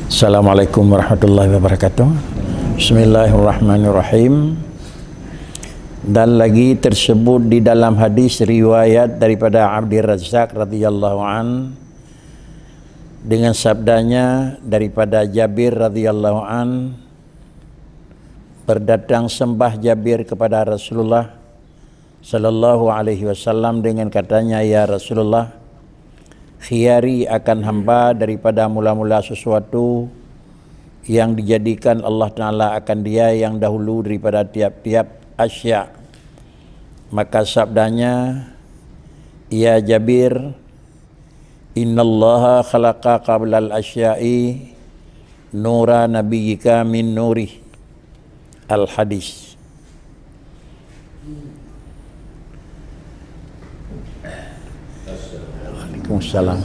Assalamualaikum warahmatullahi wabarakatuh. Bismillahirrahmanirrahim. Dan lagi tersebut di dalam hadis riwayat daripada Abdur Razzaq radhiyallahu an dengan sabdanya daripada Jabir radhiyallahu an, berdatang sembah Jabir kepada Rasulullah sallallahu alaihi wasallam dengan katanya, ya Rasulullah, khiyari akan hamba daripada mula-mula sesuatu yang dijadikan Allah Ta'ala akan dia yang dahulu daripada tiap-tiap asya. Maka sabdanya, ya Jabir, innallaha khalaqa qablal asya'i nura nabiyyika min nurih. Al-hadis. Waalaikumsalam.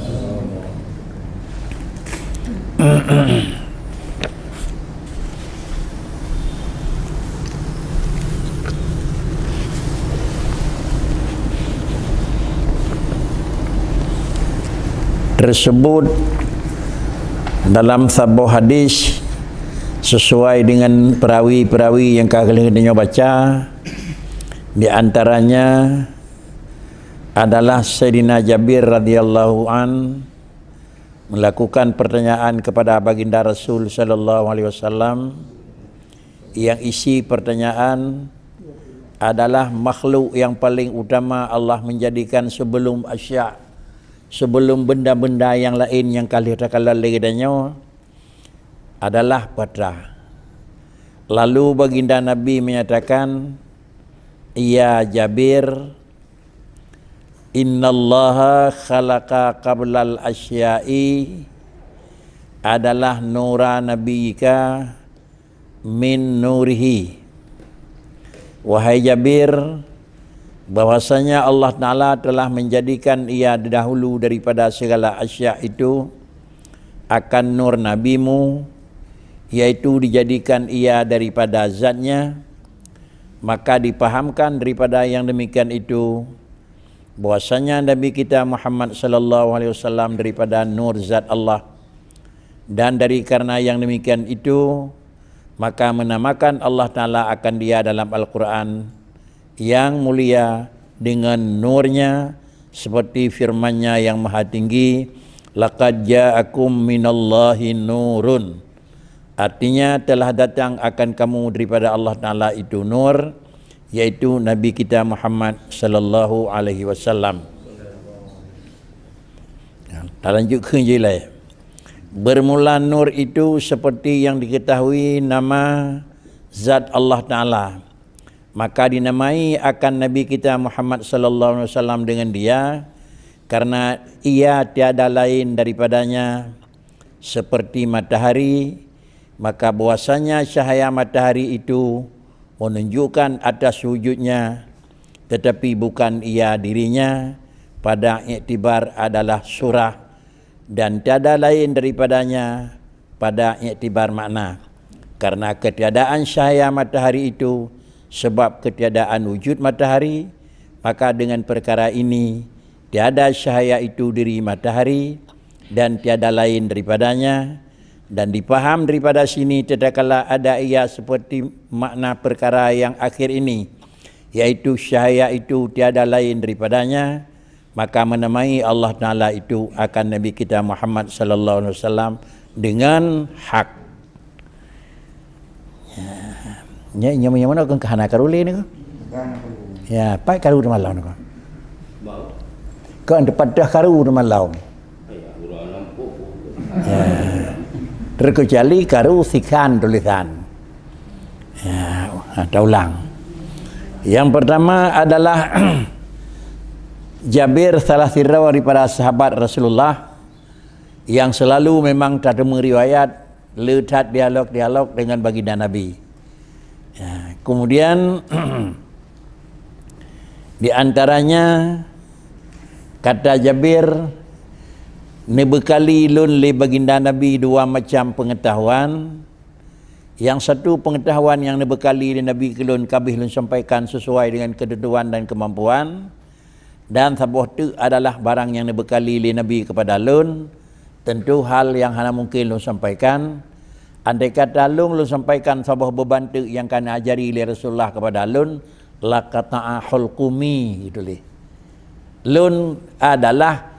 Tersebut dalam sebuah hadis sesuai dengan perawi-perawi yang kalian baca, di antaranya adalah Sayyidina Jabir radhiyallahu an melakukan pertanyaan kepada baginda Rasul sallallahu alaihi wasallam yang isi pertanyaan adalah makhluk yang paling utama Allah menjadikan sebelum asya, sebelum benda-benda yang lain yang kalian lagi danyo adalah bata. Lalu baginda Nabi menyatakan, ya Jabir, innallaha khalaqa qablal asya'i adalah nura nabiyyika min nurihi. Wahai Jabir, bahwasanya Allah Ta'ala telah menjadikan ia dahulu daripada segala asya itu akan nur nabimu, yaitu dijadikan ia daripada zatnya. Maka dipahamkan daripada yang demikian itu bahwasanya Nabi kita Muhammad sallallahu alaihi wasallam daripada nur zat Allah, dan dari karena yang demikian itu maka menamakan Allah Ta'ala akan dia dalam Al-Quran yang mulia dengan nurnya seperti firman-Nya yang maha tinggi, laqad ja'akum minallahi nurun. Artinya telah datang akan kamu daripada Allah Ta'ala itu nur, yaitu Nabi kita Muhammad sallallahu alaihi wasallam. Lanjutkan je lah. Bermula nur itu seperti yang diketahui nama zat Allah Ta'ala, maka dinamai akan Nabi kita Muhammad sallallahu alaihi wasallam dengan dia karena ia tiada lain daripadanya seperti matahari. Maka bahwasanya cahaya matahari itu menunjukkan atas wujudnya, tetapi bukan ia dirinya, pada iktibar adalah surah dan tiada lain daripadanya pada iktibar makna. Karena ketiadaan cahaya matahari itu sebab ketiadaan wujud matahari, maka dengan perkara ini tiada cahaya itu diri matahari dan tiada lain daripadanya. Dan dipaham daripada sini tatkala ada ia seperti makna perkara yang akhir ini, yaitu cahaya itu tiada lain daripadanya, maka menamai Allah Ta'ala itu akan Nabi kita Muhammad sallallahu alaihi wasallam dengan hak. Ya, yang mana kau kahana karule ni kau? Ya, pai karu de malau ni kau. Kau anda padah karu de malau. Ya. Terkecuali karu sikan tulisan. Ya, ada ulang. Yang pertama adalah Jabir salah sirra daripada sahabat Rasulullah yang selalu memang tak ada meriwayat letak dialog-dialog dengan baginda Nabi. Ya, kemudian di antaranya kata Jabir, nebekali lun le baginda Nabi dua macam pengetahuan. Yang satu pengetahuan yang nebekali le Nabi kelun kabih lun sampaikan sesuai dengan ketentuan dan kemampuan. Dan sebuah tu adalah barang yang nebekali le Nabi kepada lun Tentu hal yang hana mungkin lu sampaikan. Andai kata lu sampaikan sebuah bebantu yang kan ajari oleh Rasulullah kepada lun, laqata'a hulqumi gitu leh. Lun adalah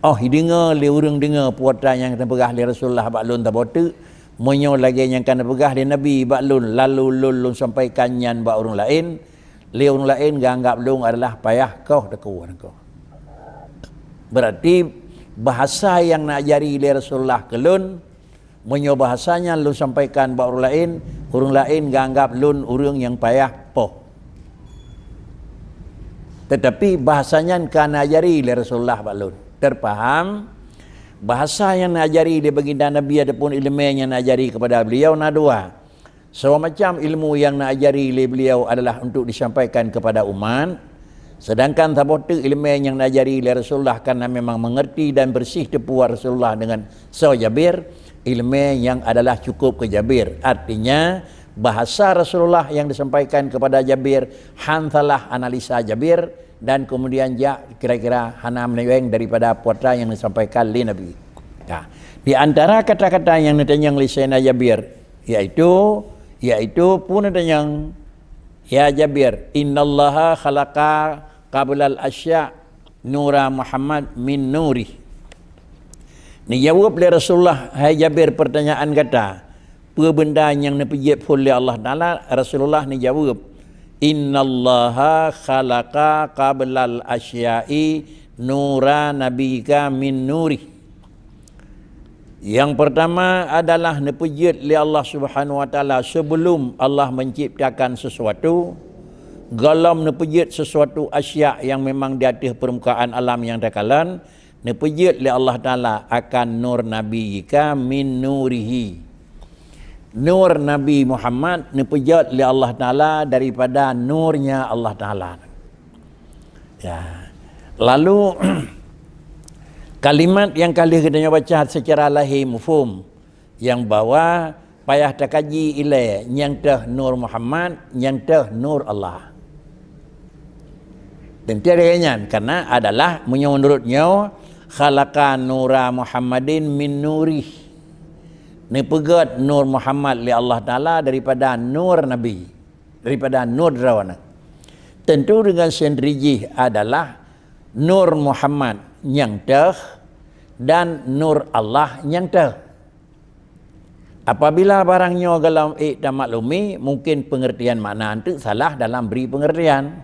dengar le urang dengar puatan yang terpegah oleh Rasulullah bak lun tabotu, monyo lagi yang kan terpegah oleh Nabi bak lun, lalu lun sampaikan nyan bak orang lain, le orang lain ganggap lun adalah payah kau dekuan kau. Berarti bahasa yang nak ajari oleh Rasulullah ke lun, monyo bahasanya lun sampaikan bak orang lain ganggap lun urang yang payah poh. Tetapi bahasanya kan ajari oleh Rasulullah balun. Terpaham? Bahasa yang ajari oleh baginda Nabi ataupun ilmu yang ajari kepada beliau na dua. Semacam ilmu yang ajari oleh beliau adalah untuk disampaikan kepada umat. Sedangkan tabotu ilmu yang ajari oleh Rasulullah karena memang mengerti dan bersih tepuah Rasulullah dengan sejabir, ilmu yang adalah cukup ke Jabir. Artinya bahasa Rasulullah yang disampaikan kepada Jabir hantalah analisa Jabir dan kemudian kira-kira hana meneweng daripada putra yang disampaikan oleh Nabi. Nah, di antara kata-kata yang ditanya oleh Sayyidina Jabir yaitu pun ditanya, ya Jabir, innallaha khalaqa qablal asya nura Muhammad min nuri. Ni jawab oleh Rasulullah, hai Jabir, pertanyaan kata apa benda yang dipijak oleh Allah Ta'ala. Rasulullah ni jawab, innallaha khalaqa qablal asya'i nura nabika min nuri. Yang pertama adalah dipijak oleh Allah Subhanahu Wa Ta'ala sebelum Allah menciptakan sesuatu. Galam dipijak sesuatu asya' yang memang di atas permukaan alam yang dakalan, dipijak oleh Allah Ta'ala akan nur nabika min nurihi. Nur Nabi Muhammad dipejat oleh Allah Ta'ala daripada nurnya Allah Ta'ala. Ya. Lalu kalimat yang kali kita baca secara lahir mufhum yang bawa payah takaji ilai yang teh nur Muhammad, yang teh nur Allah. Dan tiada karena adalah menurutnya khalaqa nura Muhammadin min nurih. Ni pegat nur Muhammad li Allah Ta'ala daripada nur Nabi, daripada nur derawana. Tentu dengan sendiri adalah nur Muhammad yang teh dan nur Allah yang teh. Apabila barangnya dalam dan maklumi, mungkin pengertian makna itu salah dalam beri pengertian.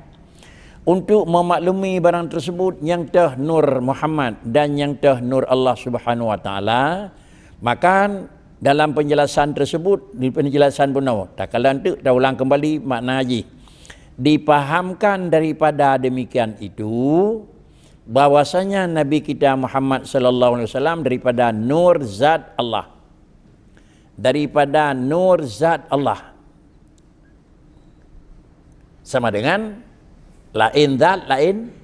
Untuk memaklumi barang tersebut yang teh nur Muhammad dan yang teh nur Allah Subhanahu Wa Ta'ala, maka dalam penjelasan tersebut, di penjelasan punau, tak kalan tu dah ulang kembali makna haji. Dipahamkan daripada demikian itu bahwasanya Nabi kita Muhammad sallallahu alaihi wasallam daripada nur zat Allah. Daripada nur zat Allah. Sama dengan lain zat, lain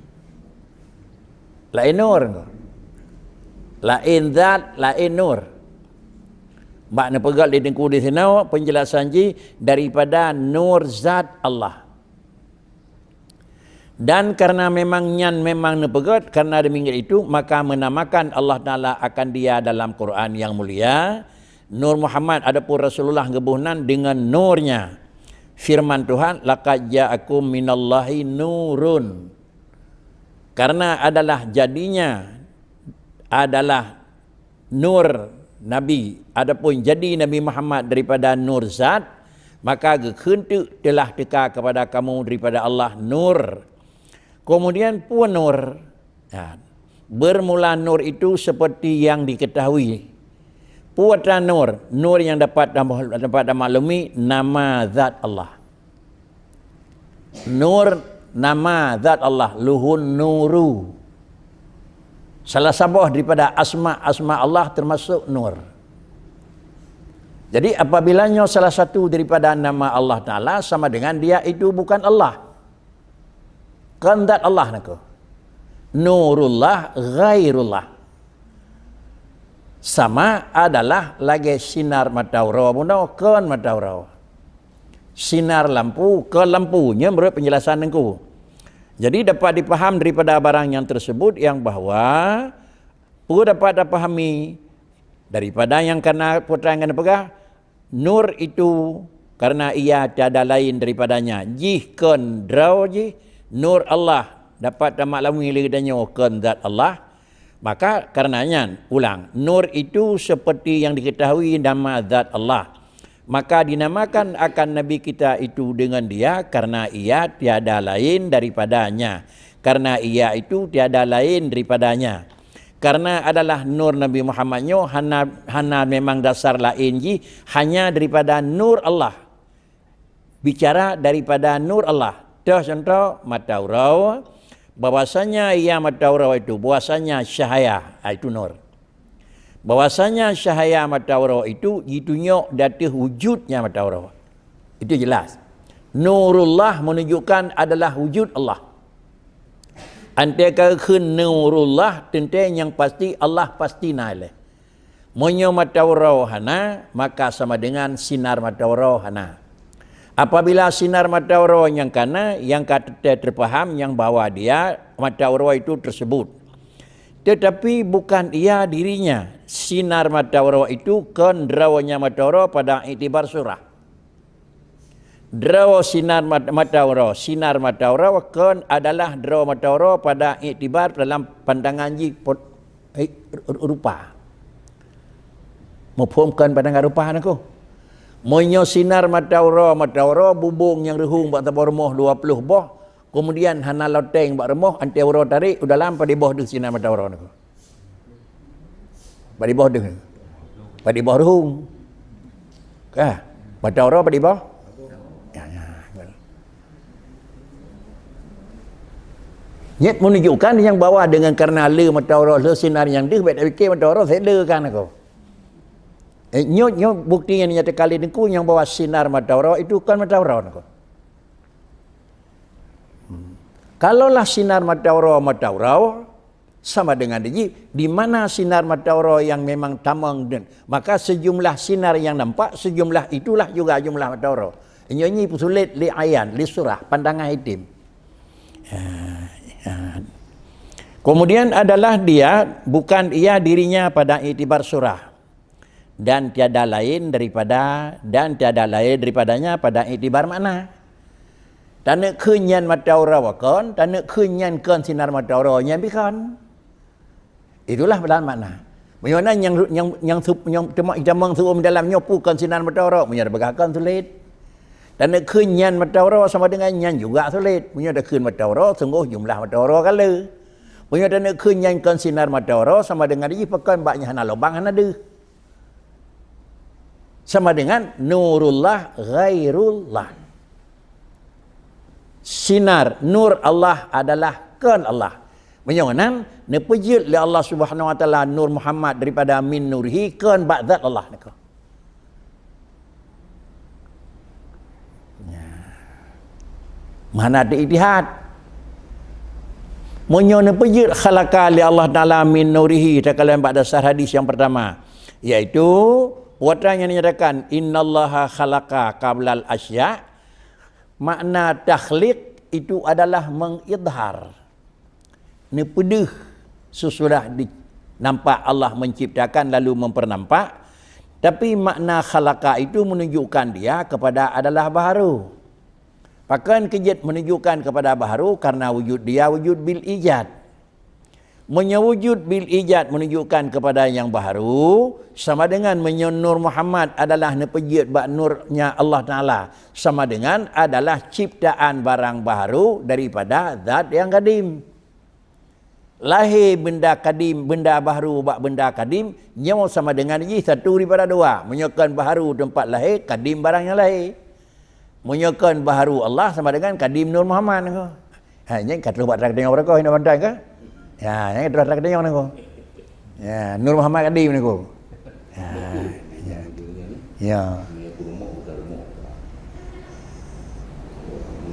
nur. Lain zat, lain nur. Makna pegat di dengku di sini penjelasan ji daripada nur zat Allah. Dan karena memang nyan memang nepegat, karena demikian itu maka menamakan Allah Ta'ala akan dia dalam Quran yang mulia Nur Muhammad. Adapun Rasulullah ngebuhnan dengan nurnya. Firman Tuhan, laqad ja'akum minallahi nurun. Karena adalah jadinya adalah nur Nabi, adapun jadi Nabi Muhammad daripada nur zat, maka kehentu telah teka kepada kamu daripada Allah nur. Kemudian pun nur. Ya. Bermula nur itu seperti yang diketahui. Puatan nur yang dapat maklumi nama zat Allah. Nur nama zat Allah, luhun nuru. Salah sabah daripada asma Allah termasuk nur. Jadi apabila salah satu daripada nama Allah Ta'ala sama dengan dia itu bukan Allah. Kan zat Allah nak. Nurullah ghairullah. Sama adalah lagi sinar matahari pun kan matahari. Sinar lampu ke lampunya menurut penjelasan engkau. Jadi dapat dipaham daripada barang yang tersebut yang bahawa Perlu dapat dipahami daripada yang kena puterangan pegah, nur itu karena ia tiada lain daripadanya. Jihkan draw ji nur Allah dapat maklumi lidahnya kan zat Allah. Maka karenanya ulang, nur itu seperti yang diketahui nama zat Allah. Maka dinamakan akan Nabi kita itu dengan dia karena ia tiada lain daripadanya. Karena ia itu tiada lain daripadanya. Karena adalah nur Nabi Muhammadnya hana memang dasar lain ji, hanya daripada nur Allah. Bicara daripada nur Allah. Contoh mata urau, bahwasanya ia mata urau itu, bahwasanya cahaya itu nur. Bahwasanya cahaya mata urau itu ditunjuk dari wujudnya mata urau. Itu jelas. Nurullah menunjukkan adalah wujud Allah. Antara khun nurullah tentu yang pasti Allah pasti naik. Monyo mata urau hana maka sama dengan sinar mata urau hana. Apabila sinar mata urau yang kana yang kata terpaham yang bawa dia mata urau itu tersebut. Tetapi bukan ia dirinya. Sinar mata urau itu kan drawanya mata urau pada iktibar surah. Draw sinar mata urau kan adalah draw mata urau pada iktibar dalam pandangan rupa. Mufhumkan pandangan rupa aku. Monyo sinar mata urau bubung yang rehung buat tabur remoh 20 boh. Kemudian hana loteng buat remoh anti urau tarik udah lampa di bawah sinar mata urau aku. Pada bawah dengan. Pada bawah rehung. Kah? Mata urau pada bawah. Nyet menunjukkan yang bawa dengan karena le mata urau le sinar yang dia baik fikir mata urau saya le kan aku. Nyot bukti yang nyata kali niku yang bawa sinar mata urau itu kan mata urau aku. Kalaulah sinar mata urau sama dengan dia, di mana sinar mata urau yang memang tamang dan maka sejumlah sinar yang nampak sejumlah itulah juga jumlah mata urau. Ini sulit li ayan li surah pandangan hitam. Kemudian adalah dia bukan ia dirinya pada iktibar surah dan tiada lain daripadanya pada iktibar makna. Tanah kenyan mata urau kan, tanah kenyan kan sinar mata urau nya bikan. Itulah dalam makna. Bagaimana yang temak jamang suum dalam nyopu kan sinar mata urau, punya bagakan sulit. Dan kenyan mata urau sama dengan nyan juga sulit. Punya ada ken mata urau sungguh jumlah mata urau kala. Punya ada kenyan kan sinar mata urau sama dengan dia pakai baknya hana lubang hana ada. Sama dengan nurullah ghairullah. Sinar nur Allah adalah kan Allah. Menyonan nepejut li Allah Subhanahu wa taala nur Muhammad daripada min nurhi kan ba'dzat Allah niko. Mana ada ijtihad. Monyo nepejut khalaqa li Allah taala min nurihi takala pada dasar hadis yang pertama iaitu puatan yang menyatakan innallaha khalaqa qablal asya. Makna takhliq itu adalah mengidhar. Nepedih sesudah nampak Allah menciptakan lalu mempernampak. Tapi makna khalaqa itu menunjukkan dia kepada adalah baharu. Bahkan kejat menunjukkan kepada baharu karena wujud dia wujud bil ijad. Menyewujud bil ijad menunjukkan kepada yang baharu sama dengan menyenur Muhammad adalah nepejit bak nurnya Allah Ta'ala sama dengan adalah ciptaan barang baharu daripada zat yang kadim. Lahir benda kadim, benda baharu bak benda kadim nyawa sama dengan ini satu daripada dua. Menyokan baharu tempat lahir, kadim barang yang lahir. Menyokan baharu Allah sama dengan kadim Nur Muhammad. Ini kata buat tak tengok mereka ini pandai ke? Ya, ini terus tak tengok aku. Ya, Nur Muhammad kadim ni aku. Ya.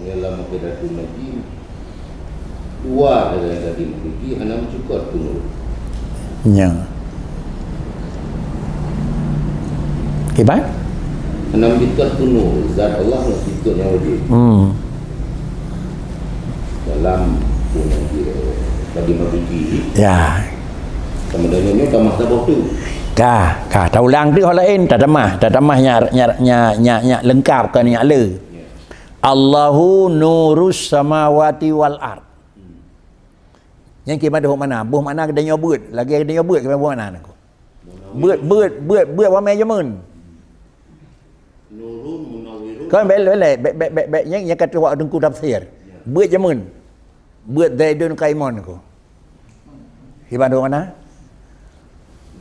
Dalam keadaan lagi dua dari tadi pergi hanya cukup dulu. Ya. Kibat? Enam bitar penuh zat Allah nak ikut yang wajib. Dalam punya dia bagi mabiki. Ya. sama dengan kamah tabah tu. Tahu ulang tu hal lain tak tamah nya lengkap kan nya le. Allahu nurus samawati wal ard. Yang kita ada mana? Buh mana ada nyobut. Lagi ada nyobut ke mana aku? Beut wa mai jamun. Nurun munawwirun. Kan bel yang kata wa dengku tafsir. Beut jamun. Beut Zaidun Qaimon aku. Kita ada mana?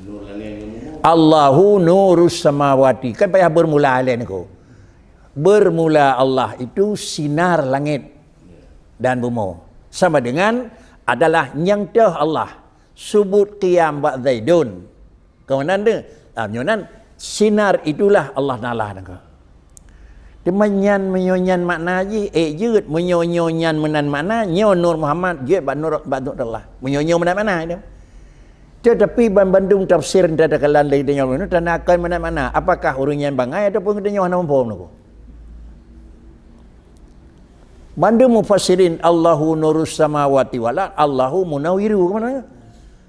Nur langit ngomong. Allahu nurus samawati. Kan payah bermula lain aku. Bermula Allah itu sinar langit dan bumi. Sama dengan adalah yang teh Allah. Subut qiyam ba Zaidun. Kemudian tu, menyonan sinar itulah Allah Taala naka. Dia menyonyan makna je, jeut menyonyan menan makna nyo Nur Muhammad jeut ba Nur Allah. Menyonyo menan mana dia. Tetapi bandung tafsir ada kalan lain dia nyo tanakan menan mana. Apakah urunyan bangai ataupun dia nyo hana mampom nako. Bandung mufassirin Allahu nurus samawati wal ard. Allahu munawwiru ke mana?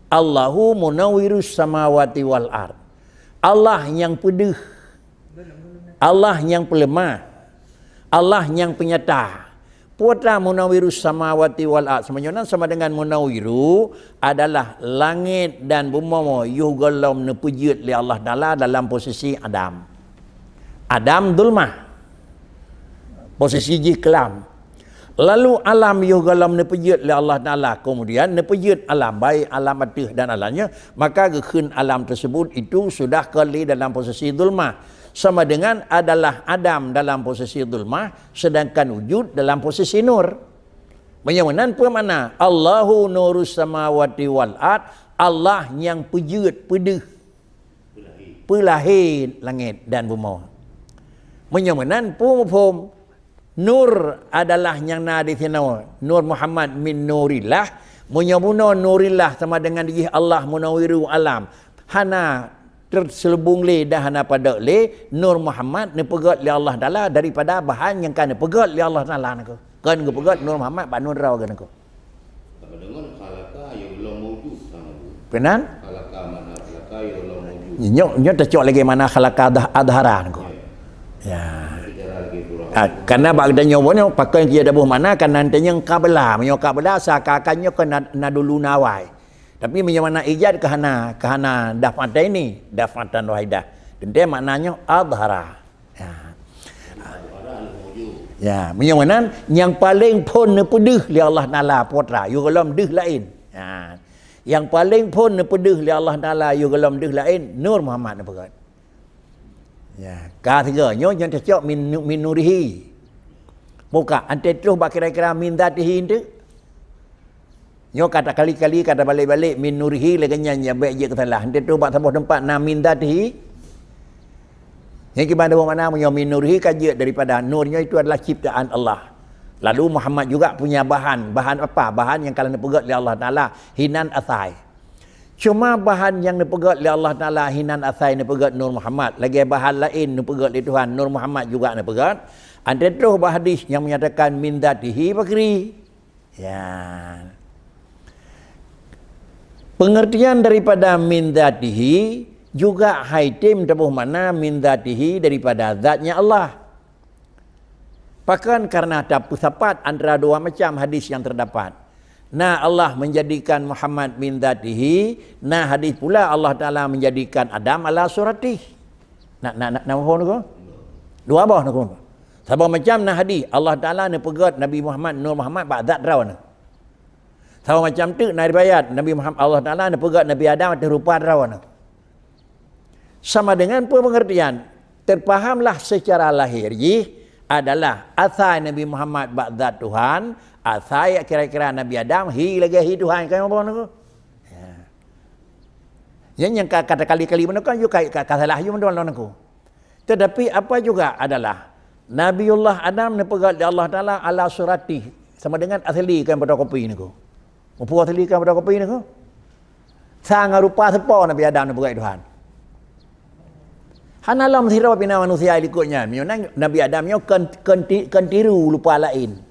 Allahu munawwirus samawati wal ard. Allah yang pedih. Allah yang pelemah. Allah yang penyata. Putra munawwirus samawati wal ard. Sebenarnya sama dengan munawwiru adalah langit dan bumi yuhgalam nepujud li Allah Taala dalam posisi Adam. Adam dulmah. Posisi jiklam. Lalu alam yuhgalam nepejut oleh Allah Ta'ala. Kemudian nepejut alam, baik alam atih dan alamnya. Maka gekun alam tersebut itu sudah kali dalam posisi dulmah. Sama dengan adalah Adam dalam posisi dulmah. Sedangkan wujud dalam posisi nur. Menyamanan mana? Allahu nurus samawati wal ard. Allah yang pejut, pedih. Pelahir langit dan bumi. Menyamanan pum Nur adalah yang nadi sino. Nur Muhammad min nurillah. Menyabuna nurillah sama dengan diri Allah munawwiru alam. Hana terselubung le dah hana pada le Nur Muhammad ne pegat li Allah Taala daripada bahan yang kan pegat li Allah Taala nako. Kan ke pegat Nur Muhammad ba nur raw kan nako. Sama dengan khalaqa yang belum wujud sama tu. Benar? Khalaqa mana khalaqa yang belum wujud. Nyo tercok lagi mana khalaqa adhara nako. Ya. Karena bagda nyobonya pakai dia dabuh mana kan nantinya kabela seakan-akannya ke nadulu nawai. Tapi menyamana ijad kahana dafatan ini dafatan wahidah. Dan dia maknanya adhara. Ya, menyamana yang paling pun nepedih li Allah Taala putra, you gelam deh lain. Ya. Yang paling pun nepedih li Allah Taala you gelam deh lain Nur Muhammad nepegat. Ya, ketiga nyo yang tercok min nurihi. Buka ante terus bak kira-kira min dzatihi itu. Nyo kata kali-kali kata balik-balik min nurihi leganya nya baik je ketalah. Ante terus bak sebuah tempat na min dzatihi. Yang gimana mana nyo min nurihi kaji daripada nurnya itu adalah ciptaan Allah. Lalu Muhammad juga punya bahan apa? Bahan yang kalau dipegat oleh Allah Taala hinan athai. Cuma bahan yang dipegat oleh Allah Ta'ala hinan asai dipegat Nur Muhammad. Lagi bahan lain dipegat oleh Tuhan. Nur Muhammad juga dipegat. Ada terus hadis yang menyatakan min dzatihi bakri. Ya. Pengertian daripada min dzatihi juga haitim tabuh mana min dzatihi daripada zatnya Allah. Bahkan karena ada pusat antara dua macam hadis yang terdapat. Nah Allah menjadikan Muhammad min dzatihi, nah hadis pula Allah Taala menjadikan Adam ala suratih. Nak mohon ko? Dua bah nak ko. Sabah macam nah hadis Allah Taala ne pegat Nabi Muhammad Nur Muhammad ba zat raw na. Sabah macam tu nah riwayat Nabi Muhammad Allah Taala ne pegat Nabi Adam ada rupa raw na. Sama dengan pengertian terpahamlah secara lahir adalah asal Nabi Muhammad ba zat Tuhan. Saya kira-kira Nabi Adam lagi Tuhan kan apa nak? Yang kata kali-kali mana kan juga kata salah you mana nak? Tetapi apa juga adalah Nabiullah Adam ne pegat di Allah Taala ala surati sama dengan asli kan pada kopi ni ko. Mampu asli kan pada kopi ni ko. Sang rupa sepo Nabi Adam ne pegat Tuhan. Hanalam sira bina manusia ikutnya. Memang Nabi Adam nyo kan tiru lupa lain.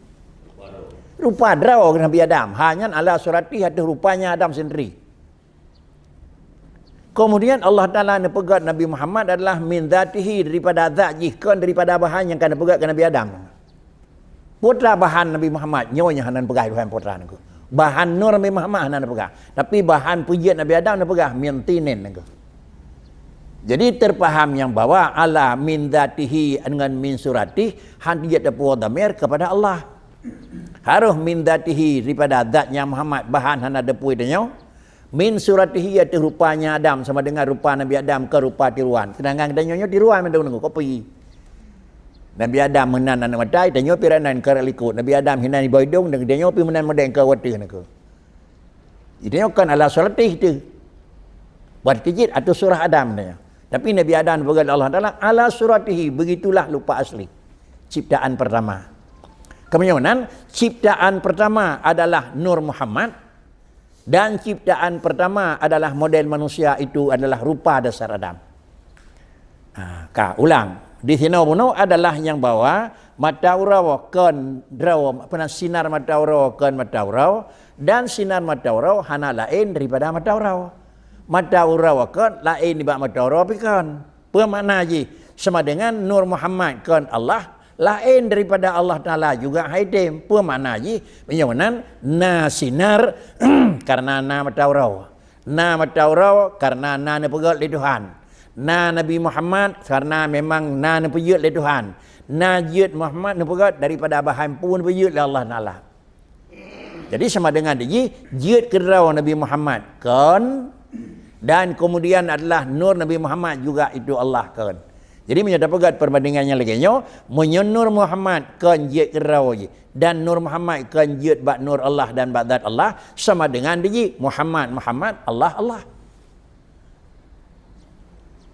Rupa draw Nabi Adam. Hanya ala surati ada rupanya Adam sendiri. Kemudian Allah Ta'ala nak pegat Nabi Muhammad adalah min dhatihi, daripada zat jihkan, daripada bahan yang kena pegat ke Nabi Adam. Putra bahan Nabi Muhammad nyonya hanan pegat bahan putra niku. Bahan nur Nabi Muhammad hanan pegat. Tapi bahan pujian Nabi Adam nak pegat min tinin niku. Jadi terpaham yang bahwa ala min dhatihi dengan min suratih hanjat dapu dhamir kepada Allah. Harus min dhatihi daripada zatnya Muhammad bahan hana dapu denyo. Min suratihi iaitu rupanya Adam sama dengan rupa Nabi Adam ke rupa tiruan. Sedangkan danyonya tiruan mendu nunggu kau pergi. Nabi Adam menan anak matai, danyo piranan ke likut. Nabi Adam hinan di boidong dan danyo pi menan medeng ke wati nunggu. Jadi kan ala suratih tu. Buat kejit atau surah Adam dia. Tapi Nabi Adam berkata Allah Taala ala suratihi, begitulah lupa asli. Ciptaan pertama. Kemudian ciptaan pertama adalah Nur Muhammad. Dan ciptaan pertama adalah model manusia itu adalah rupa dasar Adam. Ulang. Di sini adalah yang bawa matauraw kan draw sinar matauraw kan matauraw dan sinar matauraw hana lain daripada matauraw. Matauraw kan lain daripada matauraw pikan. Apa makna ji? Sama dengan Nur Muhammad kan Allah lain daripada Allah Ta'ala juga haidim. Apa makna ji? Menyamanan na sinar karena na matauraw. Na matauraw karena na pegat oleh Tuhan. Na Nabi Muhammad karena memang na pegat oleh Tuhan. Na jid Muhammad pegat daripada bahan pun pegat oleh Allah Ta'ala. Jadi sama dengan dia jid kerau Nabi Muhammad kan dan kemudian adalah nur Nabi Muhammad juga itu Allah kan. Jadi menyata pegat perbandingannya lagi nyo, Nur Muhammad kan jid kerau je dan Nur Muhammad kan jid bak nur Allah dan bak zat Allah sama dengan dia Muhammad Allah.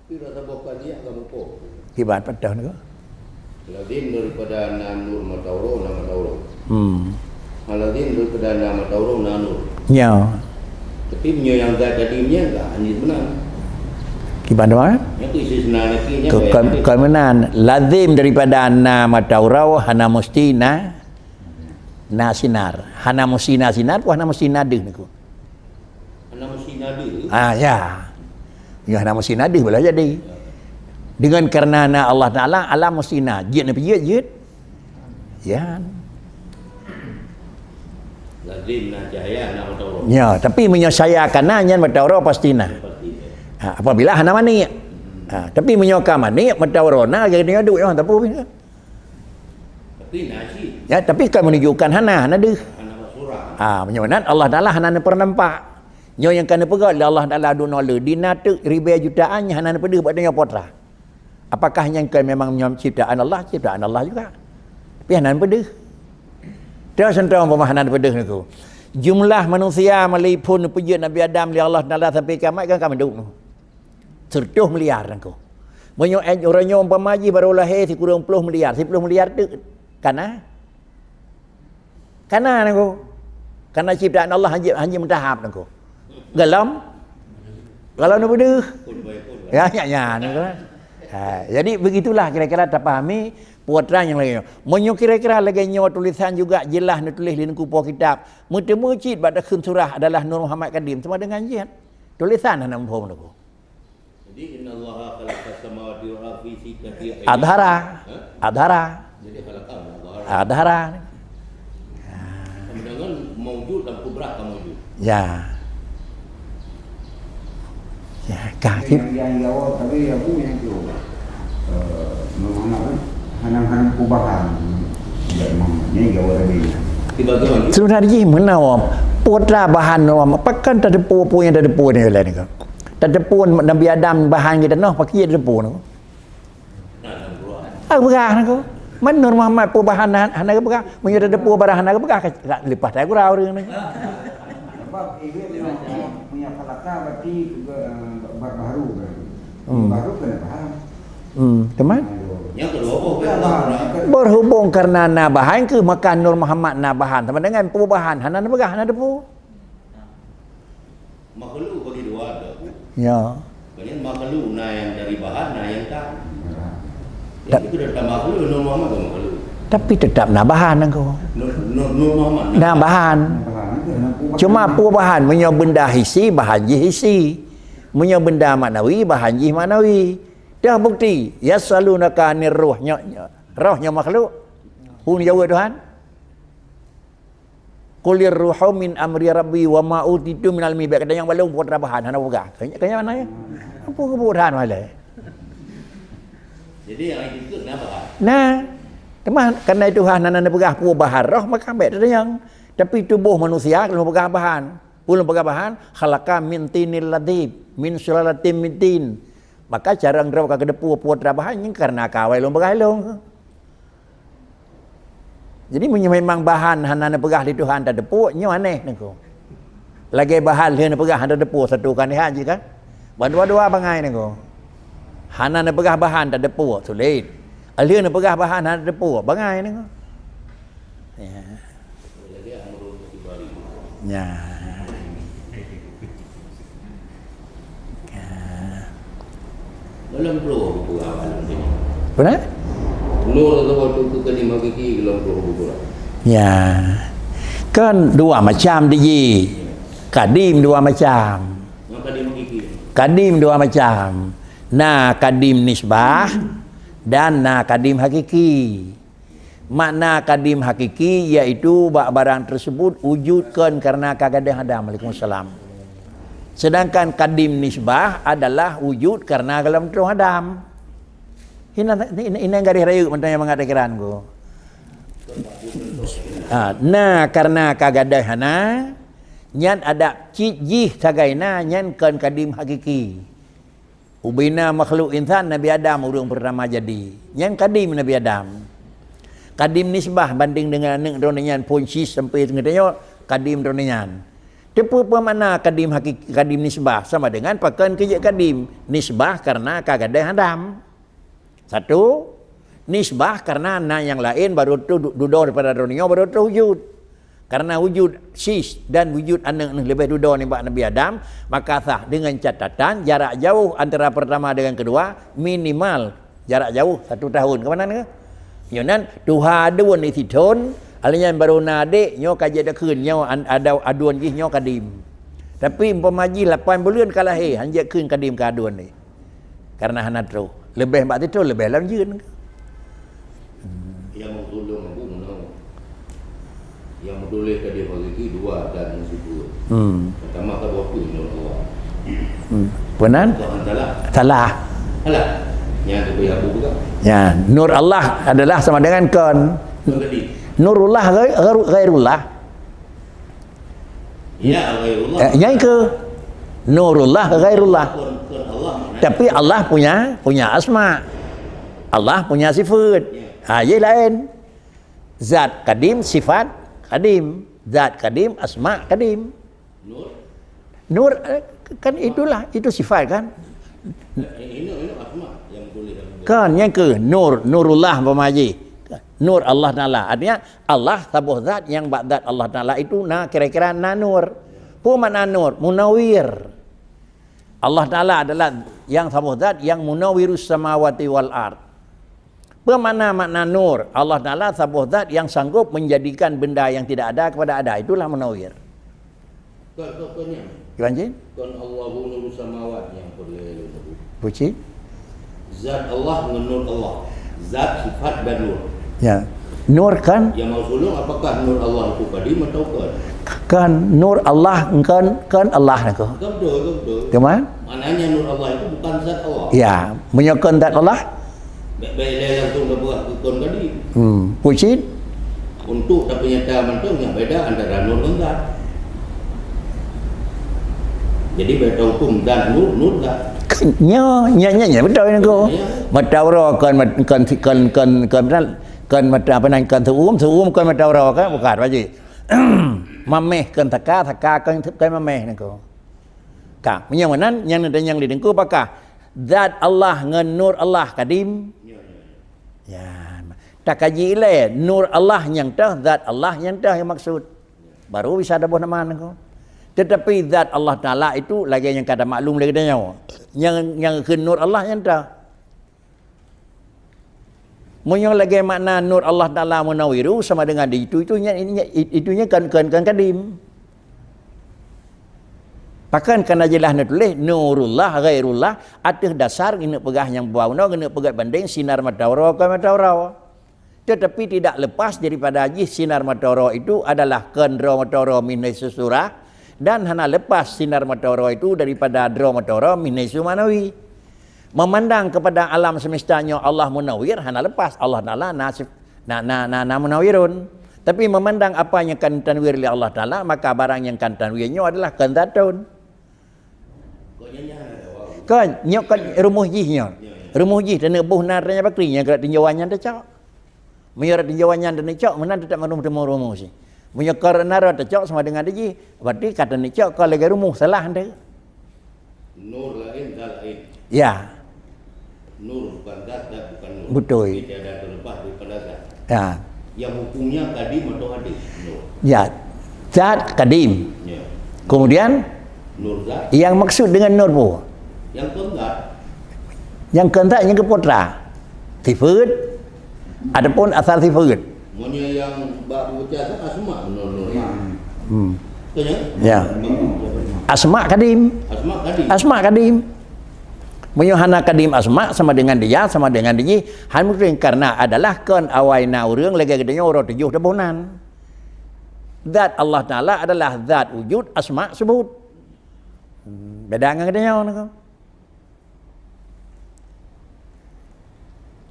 Tidak ada bokah dia kamu po. Hibat patah ni ko. Ladin daripada nur matauro nama matauro. Haladin daripada nama matauro nur. Ya. Tapi punya yang zat jadinya enggak hanya benar. Gimana mak? Yang isi senanaknya kemenan lazim daripada nama taurau hana mustina na sinar. Hana mustina sinar, hana mustina deh niku. Hana mustina deh. Ya. Ya hana mustina deh boleh jadi. Dengan karena Allah Taala alam mustina, jid nabi jid. Ya. Lazim na jaya nama taurau. Ya, tapi menyesayakan nanya mataurau pastinya. Apabila hana mani. Tapi menyokam mani mataurona gaya duk yang tapu. Tapi nasi. Ya, tapi kan menunjukkan hana deh. Hana surah. Menyamanan Allah Taala hana pernampak. Nyo yang kena pegat Allah Taala du nole dinatuk ribu jutaan hana pedih buat dunia potra. Apakah yang kan memang ciptaan Allah juga. Tapi hana pedih. Terus entah pemahaman pedih niku. Jumlah manusia melipun pujian Nabi Adam li Allah Taala sampai kiamat kan kami duk. 100 miliar nangko. Monyo orangnya umpamaji baru lahir si kurang 10 miliar. 10 miliar tu kana nangko. Karena ciptaan Allah hanya mentahap nangko. Galam nu bedeuh. Ya nangko. Jadi begitulah kira-kira terpahami putra yang lain. Monyo kira-kira lagi nyawa tulisan juga jelas nulis di kupo kitab. Mutemu cid pada surah adalah Nur Muhammad Kadim sama dengan jihad. Tulisan hana mumpung nangko. Jadi innallaha khalaqas samawati wal ardi fi sittati ayyamin. Adhara. Jadi khalaqan Adhara. Kemudian mawjud dan kubra mawjud. Ya. Ya, kaki. Yang jawab tapi aku yang itu. Hanang-hanang kubahan. Ya memang ini jawab tadi. Bagaimana? Sebenarnya menawam putra bahan nawam. Apakah tak ada pupu yang tak ada pupu ni lain ke? Tadepun Nabi Adam bahan kita noh pakai tadepun. Aku begah aku. Man Nur Muhammad pu bahan hana ke begah. Mun tadepu barang hana ke begah lepas tak kurau reung ni. Sebab ini punya falaka berarti baru kan. Baru kena paham. Teman? Yang kedua apa? Berhubung karena nabahan ke maka Nur Muhammad nabahan sama dengan pu bahan hana begah hana depu. Makhluk bagi dua ada. Ya. Banyak makhluk yang dari bahan yang tak. Yang itu datang makhluk Nur Muhammad ke makhluk. Tapi tetap nabahan engkau. Nur Muhammad. Nabahan. Cuma pu bahan punya benda hisi bahan je hisi. Punya benda maknawi, bahan jih maknawi. Dah bukti. Yasalunaka anir ruhnya. Rohnya makhluk. Hun jawab Tuhan. Qulir ruhu min amri rabbi wa ma utitu min ilmi. Kata yang belum buat bahan hana buka. Kayaknya mana ya? Apa kebutuhan malai? Jadi yang itu kenapa? Nah, teman karena Tuhan nana pegah pu bahan roh maka ambek yang tapi tubuh manusia kalau pegah bahan. Ulun pegah bahan khalaqa min tinil ladib min sulalatin min tin. Maka jarang draw ka kedepu puat bahan yang karena kawai long pegah long. Jadi memang bahan hanana pegah di Tuhan tak depu nyo aneh nengko. Lagi bahan dia pegah handa depu satu kan dia haji kan. Dua-dua bangai nengko. Hanana pegah bahan tak depu sulit. Alien pegah bahan handa depu bangai nengko. Ya. Ya. Dalam pro buku awalan ini. Benar? Nur atau waktu itu kelima kiki dalam pro buku. Ya. Kan dua macam dia. Kadim dua macam. Yang kelima kiki. Kadim dua macam. Na kadim nisbah dan na kadim hakiki. Makna kadim hakiki iaitu barang tersebut wujudkan karena kagadah Adam. Waalaikumsalam. Sedangkan kadim nisbah adalah wujud karena dalam terung Adam. Ini garis rayu mentanya mengatakan ko. Nah karena kagadahana nyan ada jih tagaina nyan kan kadim hakiki. Ubina makhluk insan Nabi Adam urung pertama jadi. Nyan kadim Nabi Adam. Kadim nisbah banding dengan nek dronenyan puncis sampai ngetanya kadim dronenyan. Tepu pemana kadim hakiki kadim nisbah sama dengan pakan kerja kadim nisbah karena kagadah Adam. Satu nisbah karena na yang lain baru tu duduk daripada dunia baru tu wujud. Karena wujud sis dan wujud anak lebih duduk ni Nabi Adam, maka sah dengan catatan jarak jauh antara pertama dengan kedua minimal jarak jauh 1 tahun. Ke mana ni? Yonan Tuhan dua ni siton Alanya baru nade nyo kaji ada keun nyo ada aduan gih nyo kadim. Tapi umpamaji 8 bulan kalah hanja keun kadim ka aduan ni. Karena hanatro lebih mbak itu lebih lanjut. Yang mengtolong aku menang. Yang mendoleh kadim hakiki 2 dan syukur. Pertama ka waktu nur Allah. Benar? Salah. Salah. Yang tu abu juga. Ya, nur Allah adalah sama dengan kon. Nurullah ghairullah. Ya, ghairullah. Yang ke Nurullah ghairullah. Tapi Allah punya asma. Allah punya sifat. Ye lain. Zat kadim, sifat kadim. Zat kadim, asma kadim. Nur kan itulah, itu sifat kan? Ini asma yang boleh. Kan yang ke Nurullah pemaji. Nur Allah Ta'ala. Artinya Allah sabuh zat yang ba'dat Allah Ta'ala itu kira-kira nur. Apa makna nur? Munawir. Allah Ta'ala adalah yang sabuh zat yang munawirus samawati wal ard. Apa makna nur? Allah Ta'ala sabuh zat yang sanggup menjadikan benda yang tidak ada kepada ada. Itulah munawir. Contohnya. Gimana? Kan Allahu nurus samawati yang boleh. Puji. Zat Allah menurut Allah. Zat sifat dan nur. Ya. Nur kan? Yang mau sulung apakah nur Allah itu kadim atau kan? Kan nur Allah kan Allah nak. Betul. Gimana? Maknanya nur Allah itu bukan zat Allah. Ya, menyokon zat Allah. Beda langsung berbuat kekon kadim. Puji. Untuk tapi nyata mentungnya beda antara nur dan zat. Jadi beda hukum dan nur zat. Nya betul ni ko. Matawra kan mata apa nan kan tuum kan matawra kan bukan waji. Mameh kan taka kan mameh ni ko. Ka, yang mana yang di dengku apakah zat Allah ngan nur Allah kadim? Ya. Tak kaji ile nur Allah yang tah zat Allah yang tah yang maksud. Baru bisa ada nama ni ko. Tetapi zat Allah Ta'ala itu lagi yang kada maklum lagi dia yang ke nur Allah yang dah munyong lagi makna nur Allah Ta'ala munawiru sama dengan itunya kan kadim. Pakan kana jelas nak tulis nurullah ghairullah atas dasar kena pegah yang bauna kena pegah banding sinar matahari ke matahari. Tetapi tidak lepas daripada haji sinar matahari itu adalah kendra matahari min haisu surah dan hana lepas sinar matahari itu daripada dra matahari min haisu manawi. Memandang kepada alam semestanya Allah munawwir hana lepas Allah Taala nasib na munawwirun. Tapi memandang apa yang kan tanwir oleh Allah Taala maka barang yang kan tanwirnya adalah kandatun. Kan nyok kan rumuh jihnya. Rumuh jih dan buh naranya bakrinya gerak tinjauannya dah cak. Menyurat tinjauannya dan cak mana tak marum rumuh sih. Menyakar nara dah cak sama dengan jih. Berarti kata ni cak kalau lagi rumuh salah anda. Nur lain zat lain. Ya. Nur bukan zat bukan nur. Betul. Tidak ada terlepas daripada zat. Ya. Yang hukumnya kadim atau hadis. Nur. Ya. Zat kadim. Ya. Kemudian Nur zat. yang maksud dengan nur pun Yang keempat. yang keempat yang keputra sifat adapun asal sifat. Monya yang bab berjasa asma nur. Tanya? Ya. Asma kadim. Asma kadim. Asma kadim. Menyuhana kadim asma sama dengan dia sama dengan dia. Han mungkin karena adalah kan awaina urang lagi gedenya orang 7 tahunan. Zat Allah Taala adalah zat wujud asma sebut. Beda dengan gedenya orang.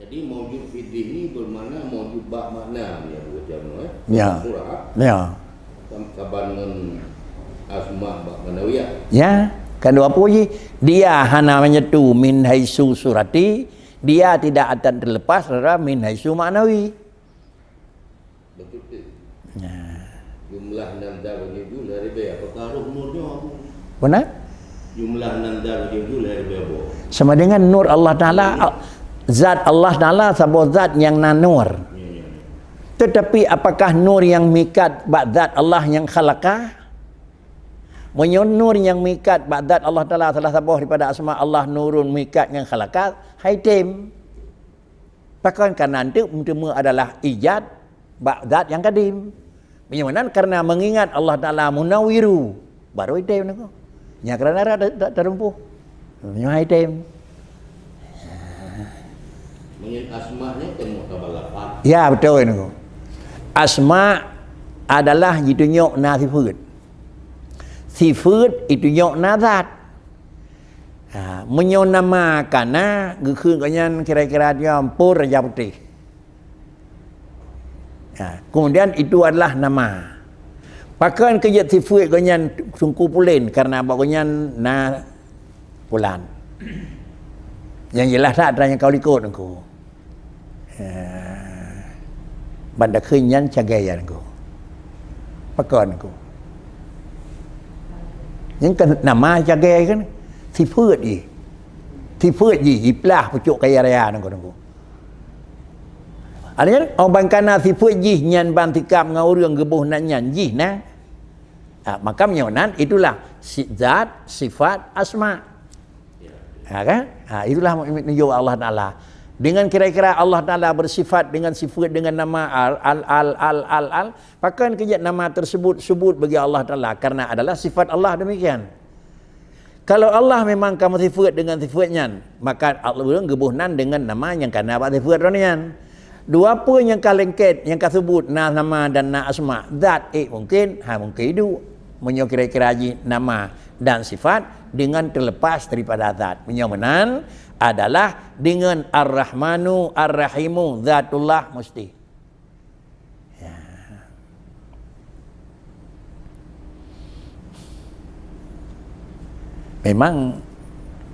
Jadi maujud fidih ini bermakna maujud bab makna ya macam Ya. Surah Ya. sabar dengan asma bab manawiyah. Ya. Kan dua puji dia hana menyetu min haisu surati dia tidak akan terlepas dari min haisu ma'nawi. Betul tu. Ya. Jumlah nazar wujud dari be apakah roh nurnya apa? Benar? Jumlah nazar wujud dari be apa? Sama dengan nur Allah Taala zat Allah Taala sebuah zat yang nanur. Tetapi apakah nur yang mikat ba'dzat Allah yang khalaqah? Nur yang mikat ba'dzat Allah Taala salah satu daripada asma Allah nurun mikat yang khalaqah haitim. Bahkan karena itu adalah ijad ba'dzat yang kadim. Bagaimana? Karena mengingat Allah Taala munawwiru baru haitim nak. Nya kerana ada terumpuh. Nya haitim. Menyen asmanya kan mutabalakat. Ya betul ini. Asma adalah ditunjuk na sifat. Sifat itu tunjuk na zat. Menyonamakan na geukheun kanyan kira-kira dia ampur Raja Putih. Kemudian itu adalah nama. Pakan kejat sifat kanyan sungku pulen karena abak kanyan na pulan. Yang jelas tak ada yang kau ikut engkau. Banda kenyan cagayan engkau. Pakan engkau. Yang kan nama cagay kan sifat je. Sifat je iplah pucuk kaya raya engkau. Artinya orang kana sifat je nyan bantikam ngau urang gebuh nan nyan je nah. Maka menyonan itulah zat, sifat, asma. Kan? Itulah menunjuk Allah Taala. Dengan kira-kira Allah Taala bersifat dengan sifat dengan nama al. Pakan kejat nama tersebut sebut bagi Allah Taala karena adalah sifat Allah demikian. Kalau Allah memang kamu sifat dengan sifatnya, maka Allah gebuhnan dengan nama yang kana apa sifat ronian. Dua apa yang kalengket yang kasebut nama dan na asma. Zat mungkin mungkin itu menyo kira-kira nama dan sifat dengan terlepas daripada zat. Menyomenan adalah dengan Ar-Rahmanu Ar-Rahimu zatullah mesti. Ya. Memang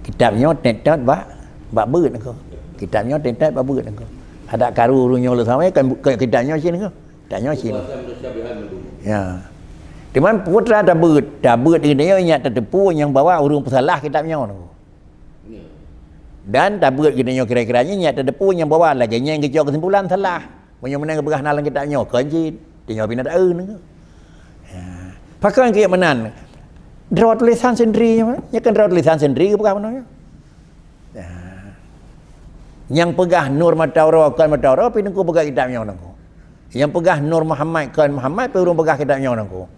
kitabnya tetet bak beut engkau. Kitabnya tetet bak beut engkau. Ada karu runya lu sama kan kitabnya sini engkau. Kitabnya sini. Ya. Cuman putra dah beut ini nya terdepu yang bawa urung pesalah kitabnya tu. Dan dah beut gini kira-kiranya nya terdepu yang bawa lagi nya yang kecok kesimpulan salah. Punya menang berah nalang kitabnya kanji tinggal pindah ni. Ya. Pakai kiat menan. Draw tulisan sendiri nya kan draw tulisan sendiri ke bukan mana? Ya. Yang pegah Nur Matawara kan Matawara pi nengku pegah kitabnya nengku. Yang pegah Nur Muhammad kan Muhammad pi urung pegah kitabnya nengku.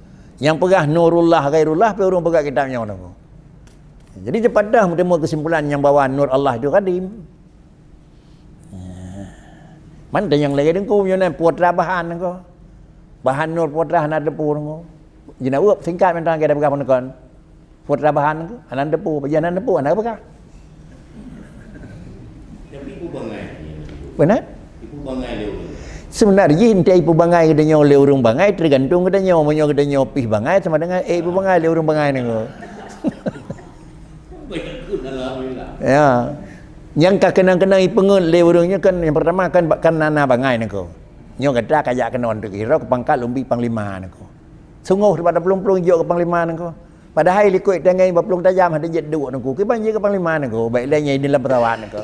Yang pegah Nurullah Ghairullah pe urung pegak kitabnya nengku. Jadi cepat dah bertemu kesimpulan yang bahawa nur Allah itu kadim. Mana yang lagi dengku punya ni putra bahan ko. Bahan nur putra anak depu ko. Jina uap singkat mentang kita berkah penekon. Putra bahan ko anak depu, perjalanan depu anak berkah. Tapi ibu bangai. Benar? Ibu bangai dia. Sebenarnya inti ibu bangai kita nyawa leurung bangai tergantung kita nyawa menyawa kita nyawa pih bangai sama dengan ibu bangai leurung bangai ni ko. Banyak kun alhamdulillah. Ya. Yang kak kenang-kenang ipengun leurungnya kan yang pertama kan nana bangai ni ko. Nyo kata kajak kenon tu kira ke pangkat lumbi panglima ni ko. Sungguh daripada pelung-pelung jok ke panglima ni ko. Padahal likut tangai pelung tajam ada jet duk ni ko. Ki banjir ke panglima ni ko. Baik lainnya ini dalam pesawat ni ko.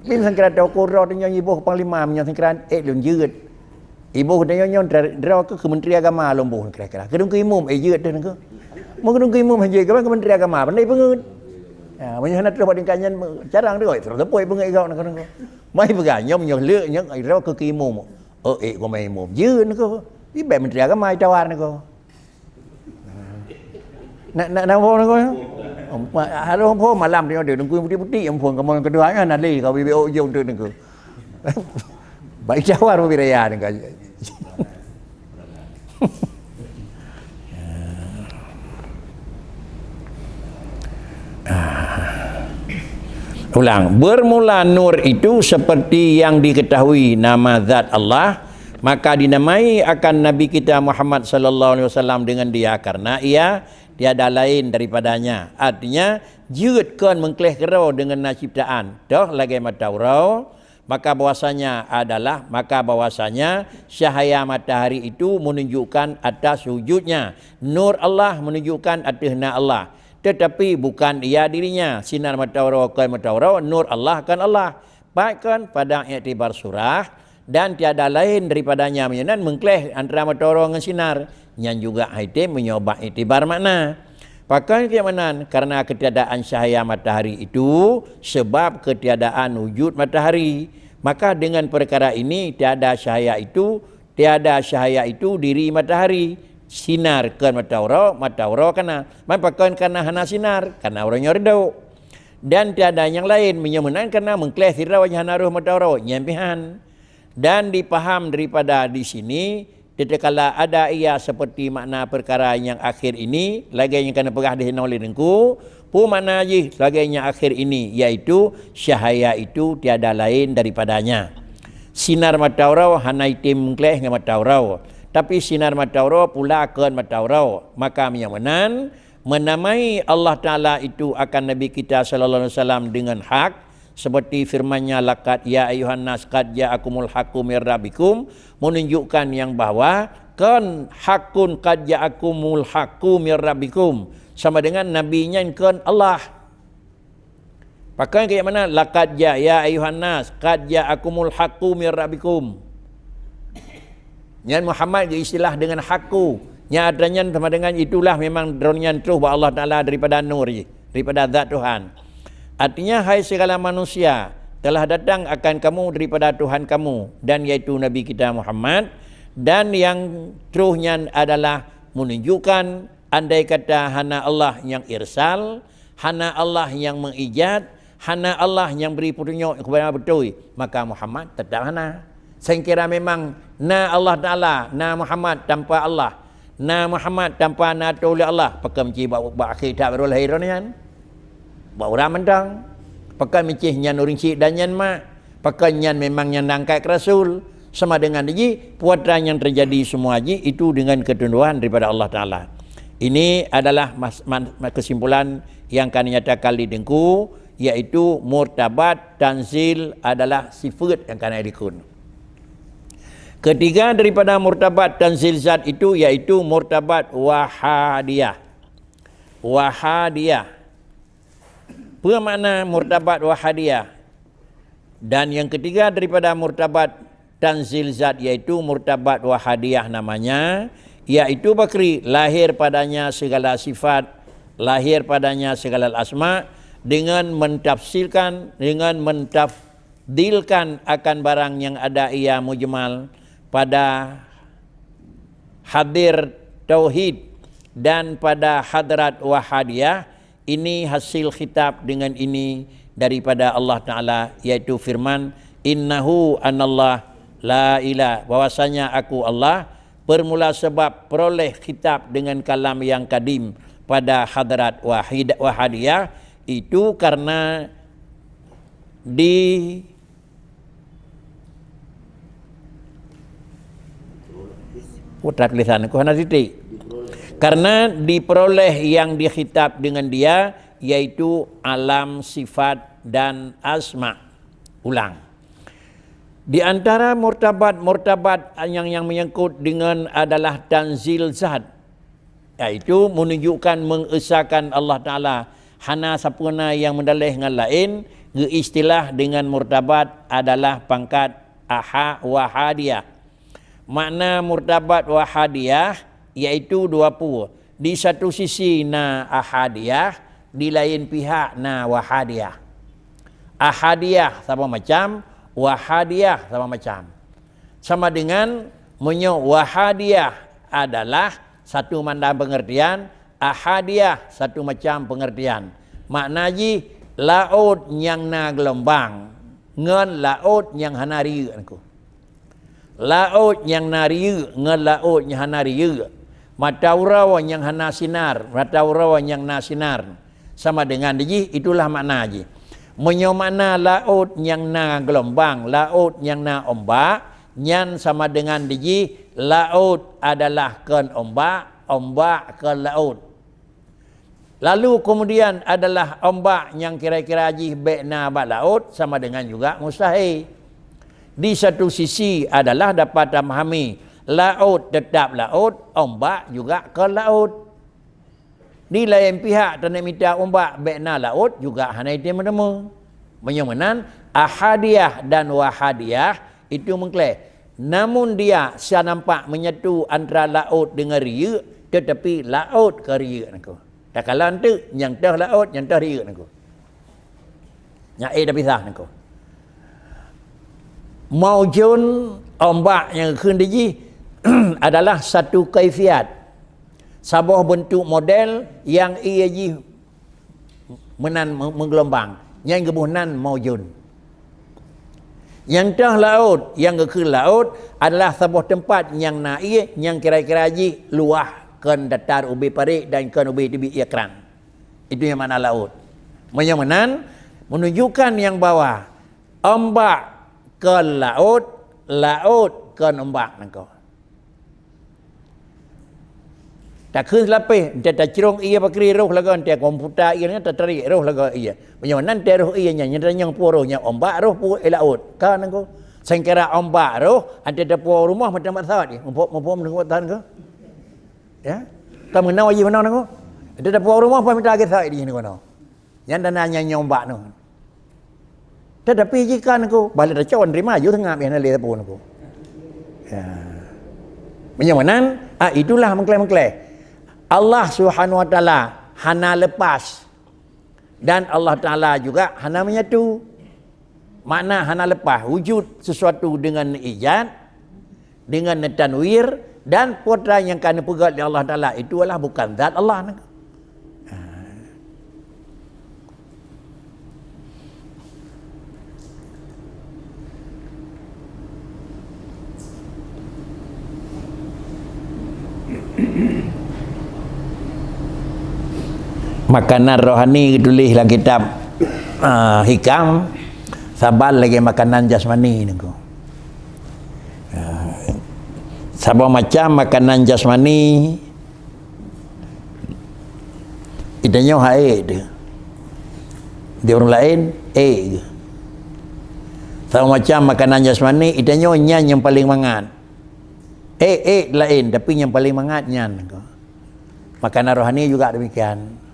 Lim sangkira tau ko ro tu nyo ibu ke panglima nyo sangkira lung jeut. Ibu tu nyo draw ke Kementerian Agama lombuh kira-kira. Kedung ke imam jeut tu ni ko. Mau kedung ke imam haji ke Kementerian Agama pandai pengut. Ya, banyak nak terus buat kanyan carang dia terus tepoi pengai kau nak kau. Mai berganyom nyo lek nyo iro ke kimum. Ko mai mum. Jeun ko. Di bai menteri agama tawar ko. Nak pun ko. Halo pun malam dia ada nunggu putih-putih ampun kamu kedua kan ali kau BBO jom tu ko. Baik tawar biraya ni ko. Ulang, bermula nur itu seperti yang diketahui nama zat Allah, maka dinamai akan Nabi kita Muhammad sallallahu alaihi wasallam dengan dia karena ia tiada lain daripadanya. Artinya jeutkeun mengkleh kerau dengan ciptaan. Dah lagi mataurau, maka bahwasanya cahaya matahari itu menunjukkan atas wujudnya. Nur Allah menunjukkan atasnya Allah. Tetapi bukan ia dirinya. Sinar mataurau kan mataurau, nur Allah kan Allah. Bahkan pada iktibar surah dan tiada lain daripadanya menyenan mengkleh antara mataurau dengan sinar. Yang juga item menyoba iktibar makna. Pakai keamanan karena ketiadaan cahaya matahari itu sebab ketiadaan wujud matahari. Maka dengan perkara ini tiada cahaya itu diri matahari. Sinar kan mataurau kana mapakan kana hana sinar kana orangnya redau dan tiada yang lain menyemenan karena mengkleh sirau hana ruh mataurau nyampihan dan dipaham daripada di sini tatkala ada ia seperti makna perkara yang akhir ini lagi yang kena pegah di oleh dengku pu makna ji lagi yang akhir ini yaitu cahaya itu tiada lain daripadanya sinar mataurau hana itim mengkleh dengan mataurau. Tapi sinar mataurau pula kan mataurau. Maka menyamenan menamai Allah Ta'ala itu akan Nabi kita sallallahu alaihi wasallam dengan hak seperti firman-Nya laqad ya ayuhan nas qad ja'akumul haqqu mir rabbikum menunjukkan yang bahwa kan hakun qad ja'akumul haqqu mir rabbikum sama dengan nabinya kan Allah. Pakai kayak mana laqad ya ayuhan nas qad ja'akumul haqqu mir rabbikum. Yang Muhammad istilah dengan hakku. Yang adanya sama dengan itulah memang dronyan terus bahwa Allah Ta'ala daripada nur, daripada zat Tuhan. Artinya hai segala manusia telah datang akan kamu daripada Tuhan kamu dan yaitu Nabi kita Muhammad dan yang terusnya adalah menunjukkan andai kata hana Allah yang irsal, hana Allah yang mengijad, hana Allah yang beri petunjuk kepada betul, maka Muhammad tetap hana. Saya kira memang na Allah Ta'ala, na Muhammad tanpa Allah, na Muhammad tanpa na oleh Allah. Pakai mencih buat akhir tak berul lahir ni kan. Buat orang mentang. Pakai mencih nyan uring cik dan nyan mak. Pakai nyan memang nyan dangkai ke Rasul. Sama dengan ji, puatan yang terjadi semua ji, itu dengan ketunduan daripada Allah Ta'ala. Ini adalah kesimpulan yang kami nyatakan di dengku, iaitu murtabat tanzil adalah sifat yang kami dikun. Ketiga daripada murtabat tanzil zat itu iaitu murtabat wahadiyah. Wahadiyah. Apa makna murtabat wahadiyah? Dan yang ketiga daripada murtabat tanzil zat iaitu murtabat wahadiyah namanya, iaitu bakri lahir padanya segala sifat, lahir padanya segala asma dengan mentafsirkan, dengan mentafdilkan akan barang yang ada ia mujmal pada hadir tauhid dan pada hadrat wahadiyah ini hasil khitab dengan ini daripada Allah Ta'ala, iaitu firman innahu anallah la ilah, bahwasanya aku Allah. Bermula sebab peroleh khitab dengan kalam yang kadim pada hadrat wahadiyah itu karena tulisan aku hana titik. Karena diperoleh yang dikhitab dengan dia, yaitu alam, sifat dan asma. Ulang. Di antara murtabat yang menyangkut dengan adalah tanzil zat, iaitu menunjukkan mengesahkan Allah Ta'ala hana sapuna yang mendalih dengan lain. Istilah dengan murtabat adalah pangkat wahadiyah. Makna murtabat wahadiyah iaitu dua puluh. Di satu sisi na ahadiyah, di lain pihak na wahadiyah. Ahadiyah sama macam, wahadiyah sama macam. Sama dengan wahadiyah adalah satu mandang pengertian, ahadiyah satu macam pengertian. Maknanya laut yang na gelombang ngan laut yang hana riu aku. Laut yang na riu ngan laut yang hana riu. Mataurawa yang hana sinar, mataurawa yang na sinar. Sama dengan ji, itulah makna ji. Makna laut yang na gelombang, laut yang na ombak, nyan sama dengan ji, laut adalah ken ombak, ombak ke laut. Lalu kemudian adalah ombak yang kira-kira ji bekna bak laut, sama dengan juga mustahil. Di satu sisi adalah dapat memahami laut tetap laut, ombak juga ke laut. Di lain pihak tanah minta ombak bekna laut juga hana itu menemu. Menyamanan ahadiyah dan wahadiyah itu mengklaim. Namun dia saya nampak menyatu antara laut dengan ria, tetapi laut ke ria aku. Tak kala tu yang tah laut, yang tah ria aku. Yang dah pisah aku. Maujun ombak yangขึ้นdi adalah satu kaifiat. Sebuah bentuk model yang ia menggelombang, yang kebunan maujun. Yang tah laut, yang ke laut adalah sebuah tempat yang naik, yang kira-kira luah kan datar ubi parik dan kan ubi tibi ikran. Itu yang mana laut. Menyamanan menunjukkan yang bawah ombak ke laut, laut ke ombak nangko. Takขึ้นlapis, tak cerong ia pakai roh lagu ante komputer ia tak tarik roh lagu ia. Macam nanti roh ia yang puruhnya ombak roh pu laut. Kan aku sengkira ombak roh ante ada puruh rumah macam masalah ni. Mumpuk dengan tahan ke? Ya. Kamu menau aja menau aku. Ada puruh rumah apa minta lagi saya di sini kono. Yang dananya ombak tu. Tetapi jika aku balik dah cawan terima ju tengah biar nalih pun aku. Ya. Macam mana? Itulah mengklaim. Allah Subhanahu Wa Taala hana lepas dan Allah Taala juga hana menyatu. Makna hana lepas wujud sesuatu dengan ijad, dengan tanwir dan putra yang kena pegat oleh Allah Taala itu adalah bukan zat Allah. Makanan rohani tulis dalam kitab hikam, sabal lagi makanan jasmani ni. Sabah macam makanan jasmani itanya haid dia orang lain sama macam makanan jasmani itanya nyan yang paling mangat lain tapi yang paling mangat nyan. Makanan rohani juga demikian.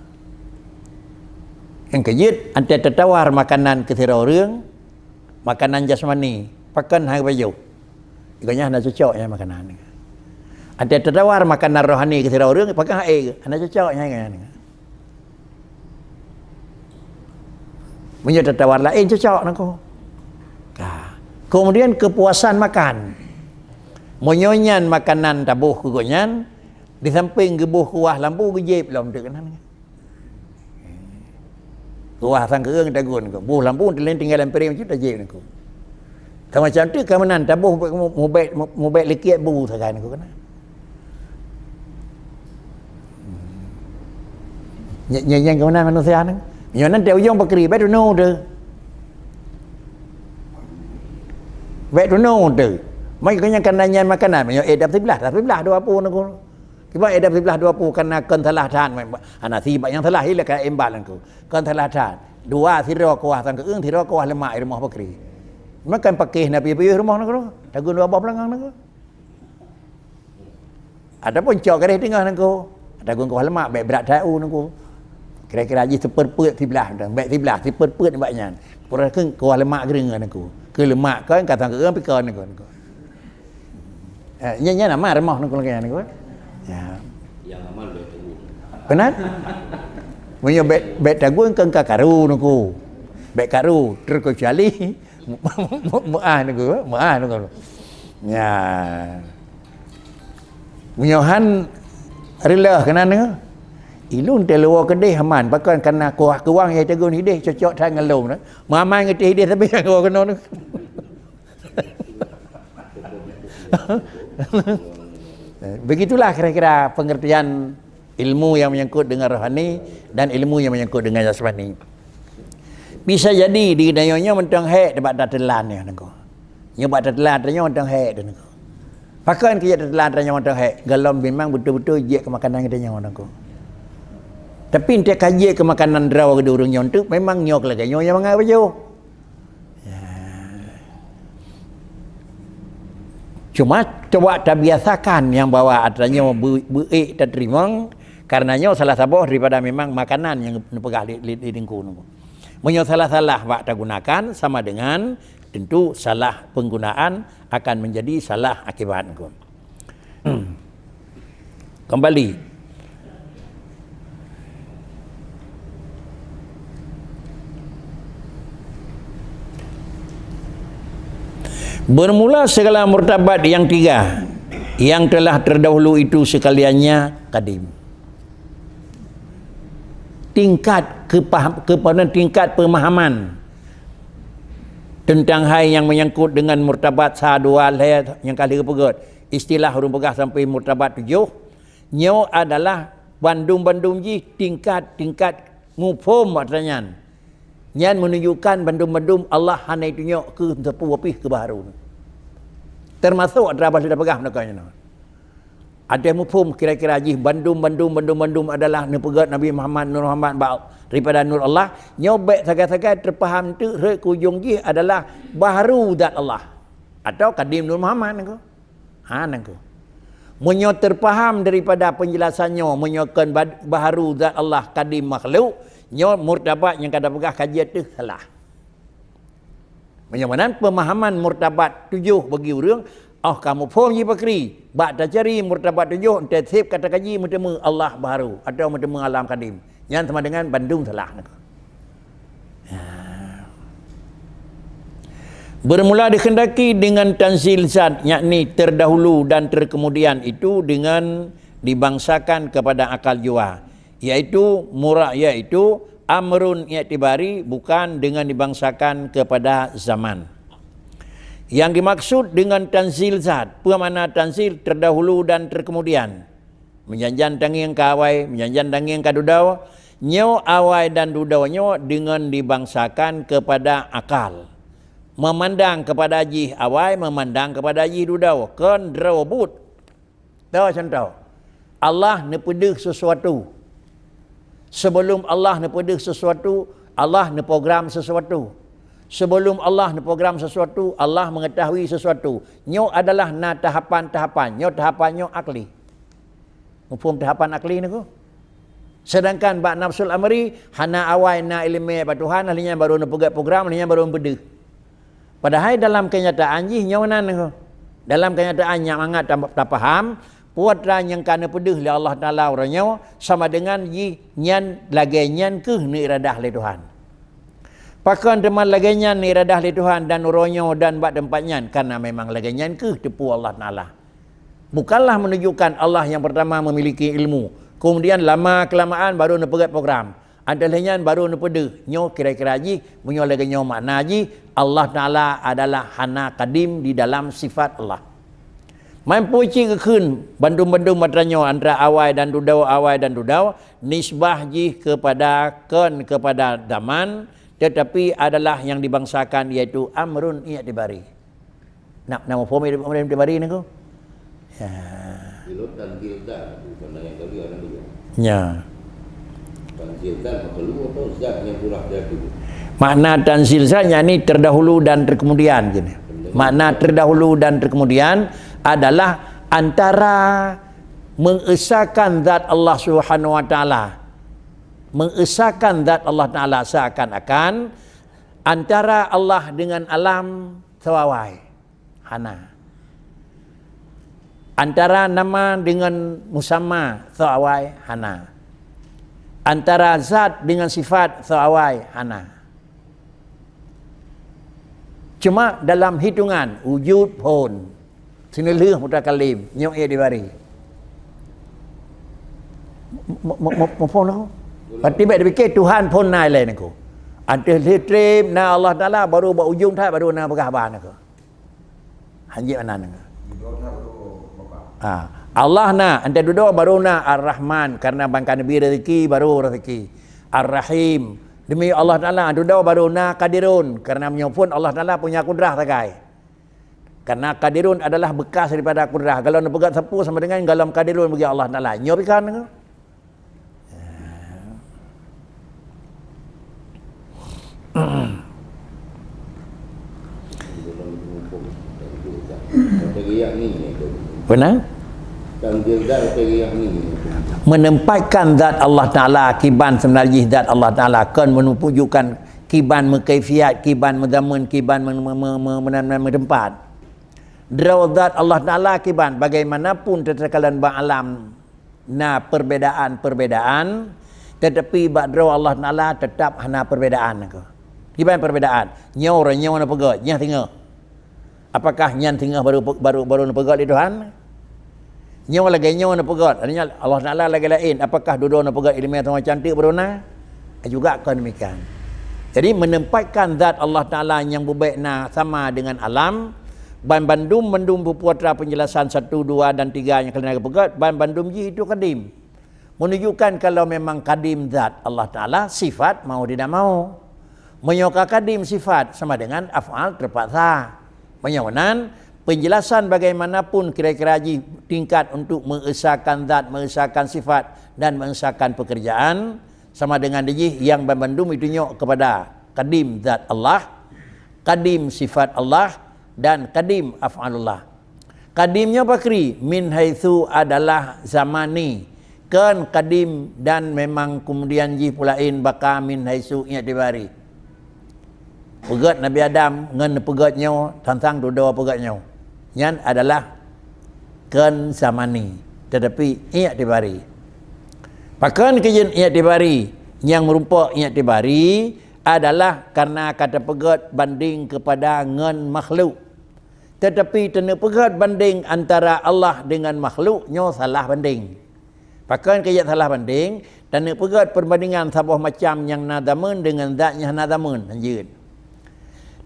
Yang kejut ante tertawar makanan ketira orang, makanan jasmani pakan hai baju ikanya nak cocoknya makanan ni. Ante tertawar makanan rohani ketira orang pakan hai ana cocoknya kan. Punya tertawar lain cocok nako. Kemudian kepuasan makan. Monyonya makanan tabuh kugonyan di samping gebuh kuah lampu gejep lom tu kan. Kuah sang keung tagun ko. Buh lampu tinggal lemperi macam tu je ko. Kalau macam tu kemenan tabuh mu baik likiat bu sakan ko kena. Yang kemenan manusia ni. Yang nan dia ujung bakri baik tu no tu. Baik tu no tu. Mai kena kananya makanan, yo edap sebelah dua apa nak. Kiba edap sebelah dua apa kena kan salah than. Ana si yang salah hilah ka embal ku. Kan salah than. Dua sira kuah sang keung sira kuah lemak rumah bakri. Makan pakai nabi pergi rumah nak. Tagun dua bab langang nak. Ada pun cok kereh tengah nak. Tagun kuah lemak baik berat tau nak. Kira-kira aji seperput sebelah dah. Baik sebelah seperput baiknya. Kurang ke kuah lemak gering nak. Ke lemak kan kata keung pikon nak. Nya nama remah nak lagi nak. Ya. Yang amal baik tahu. Kenat? Punya bet tagun kan karu nuku. Bet karu terkecuali muah nuku. Ya. Munyohan rela kena ni. Ilun teluwa kedih haman pakan kena kuah kuang yang tagun hidih cocok tangan long dah. Mamai ngetih hidih tapi kuah kena ni. Begitulah kira-kira pengertian ilmu yang menyangkut dengan rohani dan ilmu yang menyangkut dengan jasmani. Bisa jadi di dayonya mentang hek debat datelan ya nengko. Nyoba datelan tanya mentang hek dan nengko. Pakan kia datelan tanya mentang hek. Galom memang betul-betul je ke makanan kita nyawa nengko. Tapi ente kaji ke makanan draw ke durung nyontuk memang nyok lagi nyonya mangai baju. Cuma coba tak biasakan yang bawa adanya buik dan terima karenanya salah satu daripada memang makanan yang pegah di dingku nunggu. Menyo salah-salah wak tak gunakan sama dengan tentu salah penggunaan akan menjadi salah akibat nunggu. Kembali. Bermula segala murtabat yang tiga yang telah terdahulu itu sekaliannya kadim. Tingkat tingkat pemahaman tentang hal yang menyangkut dengan murtabat sahadua yang kali pegot istilah huruf pegah sampai murtabat 7 nyo adalah bandum-bandum ji tingkat ngupom matanya. Yang menunjukkan bandum-bandum Allah hanya itu nyok ke tepu apih ke baharu. Termasuk ada apa sudah pegah nakanya. Ada mufhum kira-kira ji bandum adalah nepegat Nabi Muhammad Nur Muhammad daripada Nur Allah. Nyobek sagai-sagai terpaham tu rek kujung ji adalah baharu zat Allah atau kadim Nur Muhammad nangko. Nangko. Menyo terpaham daripada penjelasannya menyokan baharu zat Allah kadim makhluk. Nyo murtabat yang kada pegah kajian tu salah. Menyamanan pemahaman murtabat 7 bagi orang, kamu faham je pakri, bak tak cari murtabat 7, tetap kata kaji bertemu Allah baru atau bertemu alam kadim. Yang sama dengan bandung salah. Bermula dikhendaki dengan tanzil zat, yakni terdahulu dan terkemudian itu dengan dibangsakan kepada akal jua. Iaitu amrun i'tibari bukan dengan dibangsakan kepada zaman. Yang dimaksud dengan tanzil zat, apa makna tanzil terdahulu dan terkemudian? Menjanjan tangiang kawai, menjanjan tangiang kadudau, nyo awai dan dudaunya dengan dibangsakan kepada akal. Memandang kepada jih awai, memandang kepada jih dudau, kan drawbut. Tahu contoh. Allah nepedih sesuatu. Sebelum Allah nepedih sesuatu, Allah neprogram sesuatu. Sebelum Allah neprogram sesuatu, Allah mengetahui sesuatu. Nyo adalah tahapan-tahapan. Nyo tahapannya akli. Mufhum tahapan akli ni ko. Sedangkan bak nafsul amri hana awai na ilmi batuhan ahlinya baru nepegat program ahlinya baru bedeh. Padahal dalam kenyataan ji nyo nan ko. Dalam kenyataan yang sangat tak faham puatra yang kana pedih li Allah Taala orangnya sama dengan ji nyan lagi nyan ke ni iradah li Tuhan. Pakan teman lagi nyan ni iradah li Tuhan dan orangnya dan bak tempatnya karena memang lagi nyan ke tepu Allah Taala. Bukanlah menunjukkan Allah yang pertama memiliki ilmu. Kemudian lama kelamaan baru nepegat program. Adalahnya baru nu pede. Nyo kira-kira ji, munyo lagi nyo makna ji, Allah Taala adalah hana kadim di dalam sifat Allah. Main puji ke kun bandung-bandung matranyo antara awai dan dudau nisbah ji kepada kepada zaman, tetapi adalah yang dibangsakan iaitu amrun i'tibari. Nak nama form i'tibari ni ko? Ya. Pilot dan gildan bukan yang kali orang dia. Ya. Tanzilkan makhluk atau zat yang purah jatuh. Makna tanzil saja ni terdahulu dan terkemudian gini. Makna terdahulu dan terkemudian adalah antara mengesahkan zat Allah Subhanahu wa taala. Mengesahkan zat Allah Taala seakan-akan antara Allah dengan alam sawawai. Hana. Antara nama dengan musamma sawawai hana. Antara zat dengan sifat sawawai hana. Cuma dalam hitungan wujud pun sinelih mutakalim nyok ia dibari. Mopon aku. Pati baik dipikir Tuhan pun nai lain aku. Ada litrim na Allah Taala baru buat ujung tak baru na bergahaban aku. Hanjit anan aku. Allah na ante duduk baru na Ar-Rahman karena bangkan Nabi rezeki baru rezeki. Ar-Rahim demi Allah Taala duduk baru na Qadirun karena menyopun Allah Taala punya kudrah takai. Karena Qadirun adalah bekas daripada kudrah. Kalau nak pegat sapu sama dengan galam Qadirun bagi Allah Taala. Nyopikan ke? Benar? Menempatkan zat Allah Ta'ala kiban sebenarnya zat Allah Ta'ala kan menunjukkan kiban mekaifiat, kiban mendamun, kiban menempat. Draw zat Allah Ta'ala kiban bagaimanapun tetakalan ba'alam na perbedaan tetapi ba'draw Allah Ta'ala tetap hana perbedaan aku. Kiban perbedaan. Nyaw na pegat, nyah tengah. Apakah nyan tengah baru na pegat di Tuhan? Nyawa lagi nyawa na pegat. Artinya Allah Taala lagi lain. Apakah dua-dua na pegat ilmiah sama cantik berona? Juga akan demikian. Jadi menempatkan zat Allah Taala yang berbaikna sama dengan alam. Ban bandum berpuatra penjelasan 1, 2 dan 3 yang kena pegat. Ban bandum ji itu kadim. Menunjukkan kalau memang kadim zat Allah Taala sifat mau tidak mau. Menyoka kadim sifat sama dengan af'al terpaksa. Menyawanan penjelasan bagaimanapun kira-kira tingkat untuk mengesahkan zat, mengesahkan sifat dan mengesahkan pekerjaan sama dengan dia yang membandum itu nyok kepada kadim zat Allah, kadim sifat Allah dan kadim af'alullah. Kadimnya bakri min haitsu adalah zamani kan kadim dan memang kemudian pulain baka min haitsu i'tibari. Pegat Nabi Adam ngan pegatnya tantang dua pegatnya. Yang adalah kan zamani tetapi i'tibari. Pakan kajian i'tibari yang merupakan i'tibari adalah karena kata pegat banding kepada ngan makhluk. Tetapi tena pegat banding antara Allah dengan makhluknya salah banding. Pakan kajian salah banding tena pegat perbandingan sebuah macam yang nadamun dengan zatnya nadamun anjeun.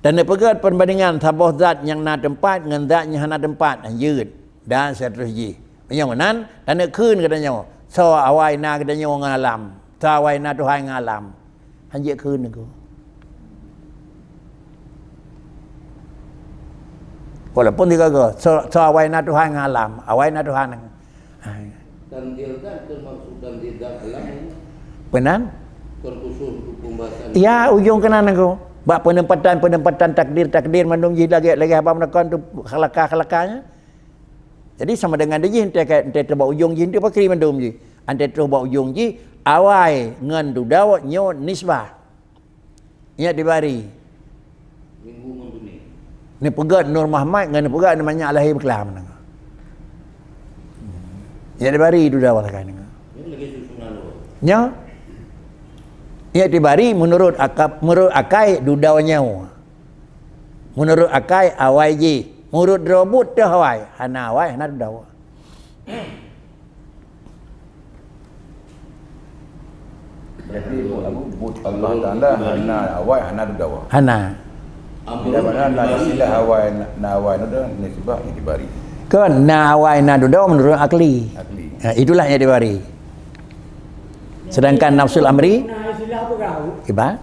Dan pegat perbandingan sebuah zat yang na tempat dengan zatnya hana tempat anjeun dan seterusnya. Yang mana dan keun katanya so awai na katanya ngalam so awai na Tuhan ngalam anjeun keun aku. Walaupun dia kata so awai na Tuhan ngalam awai na Tuhan. Dan dia termasuk dan dia alam. Benar? Terkhusus untuk pembahasan. Ya ujung kanan aku. Bak penempatan takdir mandung ji lagi apa menekan tu khalaka-khalakanya. Jadi sama dengan dia ente terbawa ujung ji ente pakri mandum ji. Ente terbawa ujung ji awai ngan dudau nyo nisbah. Nya dibari. Minggu manduni. Ni pegat Nur Muhammad ngan pegat namanya Alahi Berkelam. Ya dibari dudau lah kan. Ini lagi susunan lo. Nya i'tibari menurut akai dudaunya. Menurut akai awai ji. Menurut robot dah awai. Hana awai hana dudau. Jadi but Allah Taala hana awai hana dawa. Hana. Bila mana na istilah awai na awai itu nisbah itibari. Kan na awai na duda menurut akli. Akli. Itulah yang dibari. Sedangkan nafsul amri Naik silah pegau. iba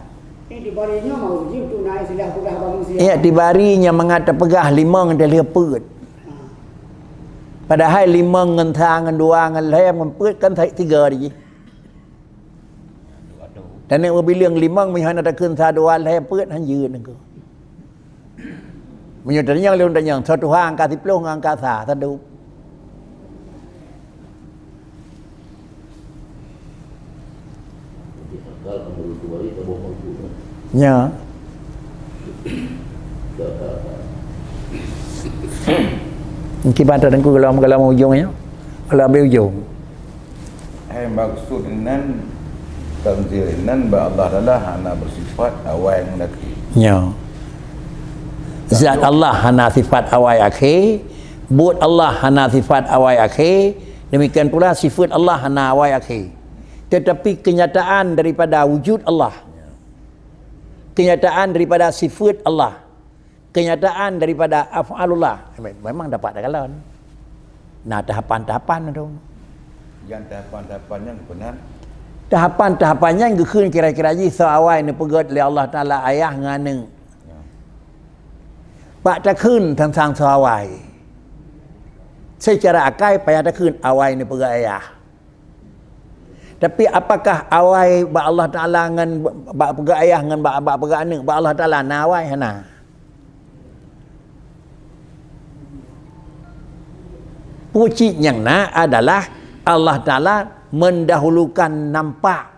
Ini dibarinya mau uji untuk naik silah pegau manusia. ya dibarinya mengata pegah 5 ngan dia peut. Padahal 5 ngan thang ngan 2 ngan lem ngan peut kan 3 je. Dan nek bila 5 mi hana ada keun tha 2 lem peut hanยืนนั่นก็มันอยู่แต่ยังเร็วแต่ยังsatu hang angka 10 angka tha ta du. Kalau menurut kembali kita bohong juga. Ya. Kibat dan ku kalau mau ujungnya. Kalau ambil ujung. Maksud nan tanzil nan ba Allah Taala hana bersifat awai nakli. Ya. Zat Allah hana sifat awai akhir, buat Allah hana sifat awai akhir, demikian pula sifat Allah hana awai akhir. Tetapi kenyataan daripada wujud Allah, kenyataan daripada sifat Allah, kenyataan daripada af'alullah memang dapat dah kalau. Nah, tahapan-tahapan itu. Yang tahapan-tahapannya benar. Tahapan-tahapannya yang keun kira-kira ji sawai ni pegot oleh Allah Taala ayah nganeng. Pak ta keun tentang sawai. Secara akal payah ta keun awai ni pegot ayah. Tapi apakah awai ba Allah Taala ngan ba pegot ayah ngan ba pegot anak ba Allah Taala na awai hana. Puji yang na adalah Allah Ta'ala mendahulukan nampak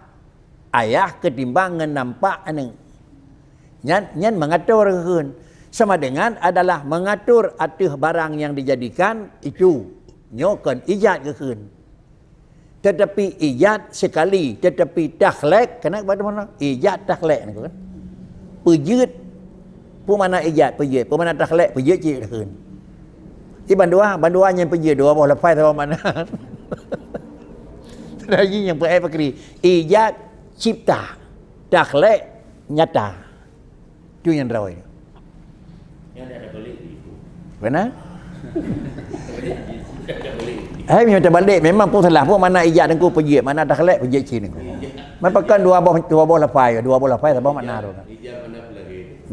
ayah ketimbang nampak anak. Nyan mengatur keun. Sama dengan adalah mengatur atuh barang yang dijadikan itu nyokan ijat keun. Tetapi ijat sekali, tetapi takhlek kena pada mana? Ijat takhlek ni kan. Pejut pu mana ijat pejut, pu mana takhlek pejut je keun. Bandua yang pergi dua bawah lepas sama mana. Lagi yang berfikri ijat cipta, takhlek nyata. Itu yang rawi. Yang ada balik itu. Benar? Minta balik memang pun salah. Pun mana ijat dan ku pergi, mana takhlek pergi cina. Mepakan dua bawah lepas, sama mana tu. Ijat mana lagi?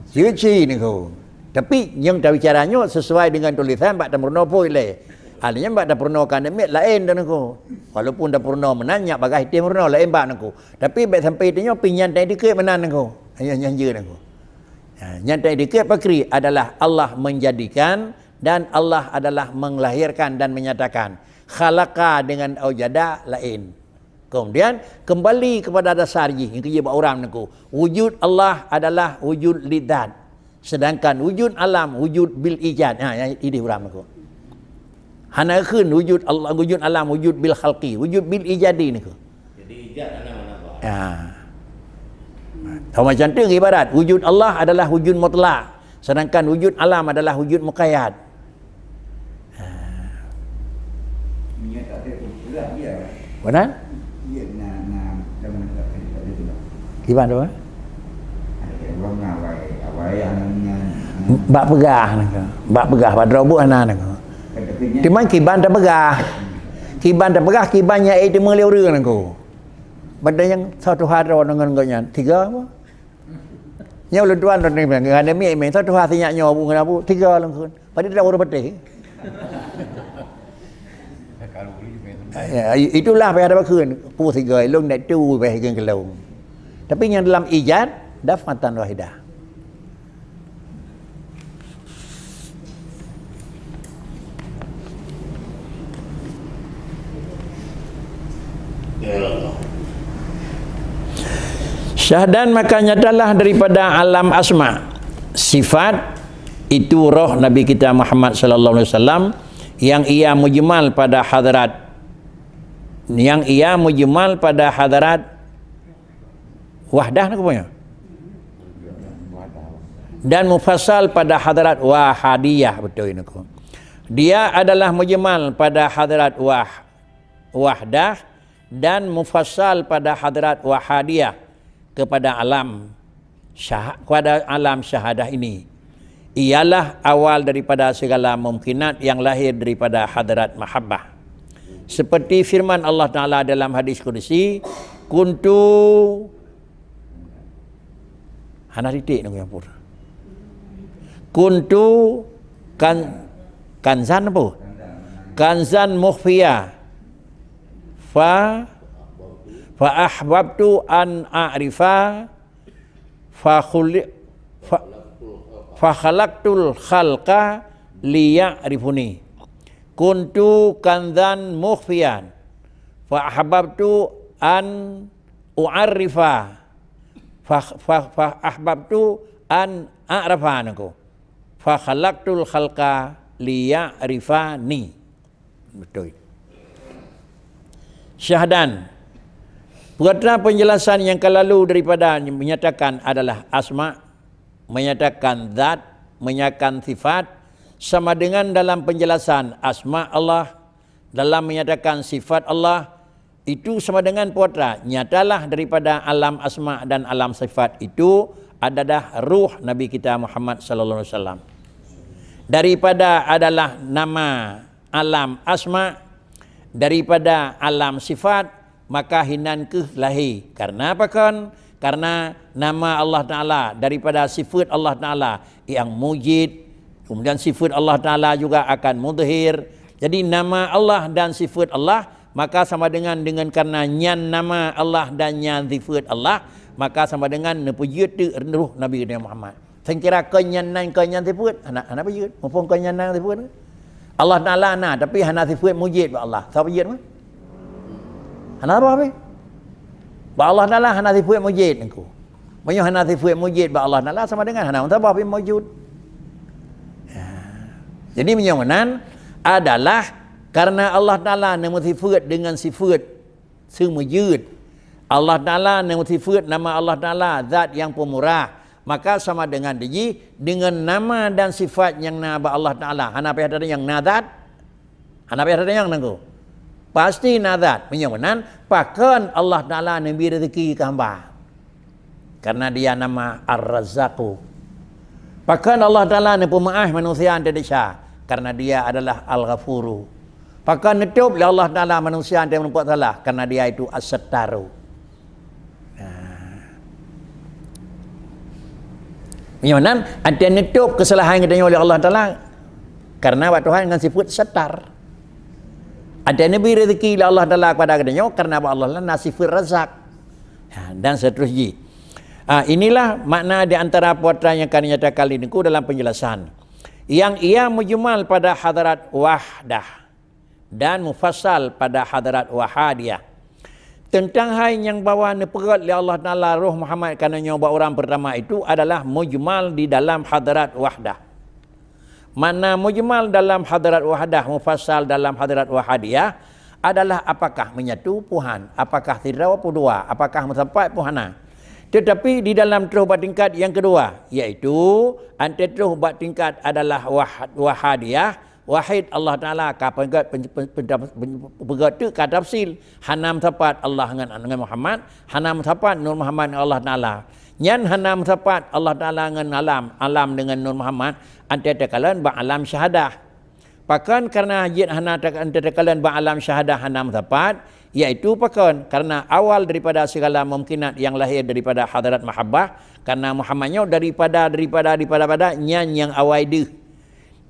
Cici ni ku. Tapi yang tak bicaranya sesuai dengan tulisan Pak Purno boleh. Artinya Pak Purno kan demit lain dan aku. Walaupun Purno menanya bagai tim Purno lain Pak aku. Tapi baik sampai itu pinjan tak dikit menan aku. Yang je aku. Yang tak dikit pakri adalah Allah menjadikan dan Allah adalah menglahirkan dan menyatakan. Khalaqa dengan aujada lain. Kemudian kembali kepada dasar je yang kerja buat orang aku. Wujud Allah adalah wujud lidzat. Sedangkan wujud alam, wujud bil ijad. Ini uram aku. Hana keun wujud Allah, wujud alam, wujud bil khalqi, wujud bil ijadi ni aku. Jadi ijat mana apa? Tahu macam tu ibarat wujud Allah adalah wujud mutlak, sedangkan wujud alam adalah wujud muqayyad. Minyak tak ada berat dia. Benar? Dia nak jangan tak ada tu. Gimana tu? Ada orang awai yang Bak pegah nak. Bak pegah pada roboh ana nak. Timan kiban tak pegah. Kiban tak pegah kibannya itu meleu reu nak. Benda yang satu hari dengan gonya 3 apa? Nya ulun tuan ni dengan ada mi satu hari nyak nyo bu kenapa 3 lengkun. Pada dah urut betih. Itulah pada bakun pu 3 lung dak tu pe ke kelong. Tapi yang dalam ijad dafatan wahidah. Syahdan maka nyatalah daripada alam asma sifat itu roh Nabi kita Muhammad sallallahu alaihi wasallam yang ia mujmal pada hadarat wahdah nak punya dan mufassal pada hadarat wahadiyah betul ini ko. Dia adalah mujmal pada hadarat wahdah dan mufassal pada hadrat wahadiyah kepada alam syahadah ini ialah awal daripada segala mungkinat yang lahir daripada hadrat mahabbah. Seperti firman Allah Ta'ala dalam hadis Qudsi, kuntu hana titik nak yang pur. Kuntu kanzan apa? Kanzan mukhfiya fa ahbabtu an a'rifa fa khalaqtul khalqa liya'rifuni. Kuntu kanzan mukhfiyan fa ahbabtu an u'arrifa fa ahbabtu an a'rafa naku fa khalaqtul khalqa liya'rifani. Betul. Syahdan, perkara penjelasan yang lalu daripada menyatakan adalah asma, menyatakan zat, menyatakan sifat, sama dengan dalam penjelasan asma Allah, dalam menyatakan sifat Allah, itu sama dengan perkara nyatalah daripada alam asma dan alam sifat itu adalah ruh Nabi kita Muhammad sallallahu alaihi wasallam. Daripada adalah nama alam asma, daripada alam sifat, maka hinan ke lahir. Karena apa kan? Karena nama Allah Ta'ala, daripada sifat Allah Ta'ala yang mujid, kemudian sifat Allah Ta'ala juga akan mudhir. Jadi nama Allah dan sifat Allah, maka sama dengan karena nyan nama Allah dan nyan sifat Allah, maka sama dengan nepujud ruh Nabi Muhammad. Saya kira kenyan sifat, anak pujud, mumpung kenyan sifat. Allah Ta'ala nak, tapi hana sifat mujid ba Allah. Siapa mujid mah? Hana apa? Ba Allah Ta'ala hana sifat mujid engkau. Banyak hana sifat mujid ba Allah Ta'ala sama dengan hana apa apa mujud. Ya. Jadi menyonan adalah karena Allah Ta'ala nama sifat dengan sifat semujud. Allah Ta'ala nama sifat nama Allah Ta'ala zat yang pemurah. Maka sama dengan dia dengan nama dan sifat yang nama Allah Ta'ala. Hana pihak ada yang nadat, hana pihak ada yang nanggu. Pasti nadat. Menyonan pakan Allah Ta'ala nabi rezeki ke hamba. Karena dia nama Ar-Razzaqu. Pakan Allah Ta'ala nabi pemaaf manusia Indonesia. Karena dia adalah Al-Ghafuru. Pakan netup oleh Allah Ta'ala manusia yang membuat salah. Karena dia itu As-Sattaru. Menyonan ada netup kesalahan yang ditanya oleh Allah Ta'ala karena Tuhan dengan sifat setar. Ada nabi rezeki oleh Allah Ta'ala kepada katanya karena Allah Ta'ala sifat razak. Dan seterusnya. Inilah makna di antara putra yang kami nyatakan kali ini dalam penjelasan. Yang ia mujmal pada hadarat wahdah dan mufassal pada hadarat wahadiyah. Tentang hal yang bawa neperat oleh Allah Ta'ala roh Muhammad kerana nyoba orang pertama itu adalah mujmal di dalam hadarat wahdah. Mana mujmal dalam hadarat wahdah, mufassal dalam hadarat wahadiyah adalah apakah menyatu Tuhan, apakah tidak dua, apakah mencapai Tuhana. Tetapi di dalam terus tingkat yang kedua, iaitu antara terus tingkat adalah wahadiyah, wahid Allah Ta'ala kapan pegat tu kata tafsil hanam tepat Allah dengan Muhammad, hanam tepat Nur Muhammad dengan Allah Ta'ala. Nyan hanam tepat Allah Ta'ala dengan alam dengan Nur Muhammad antara kalian ba alam syahadah. Pakan karena jid hana antara kalian ba alam syahadah hanam tepat, iaitu pakan karena awal daripada segala mungkinat yang lahir daripada hadarat mahabbah, karena Muhammadnya daripada nyan yang awal deh.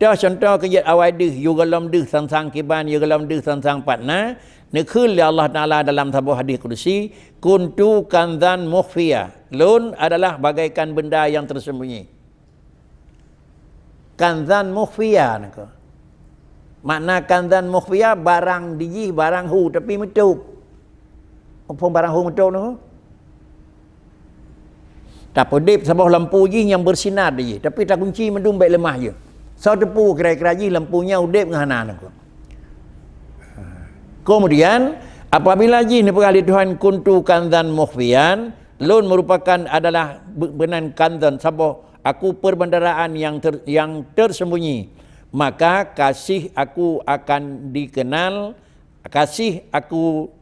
Dah contoh kejadian awal deh, you galam deh sang kiban, you galam deh sang patna. Nekul ya Allah Ta'ala dalam sebuah hadis Qudsi, kuntu kanzan mukhfiya. Lun adalah bagaikan benda yang tersembunyi. Kanzan mukhfiya. Makna kanzan mukhfiya barang diji, barang hu tapi metup. Apa barang hu metup tu? Tak pedip sebuah lampu je yang bersinar je, tapi tak kunci mendum baik lemah je. So tepu kira-kira je lampunya udip dengan hanan aku. Kemudian apabila je ni perkali Tuhan kuntu kanzan mukhfiyan, lun merupakan adalah benan kanzan sabah aku perbendaraan yang tersembunyi, maka kasih aku akan dikenal, kasih aku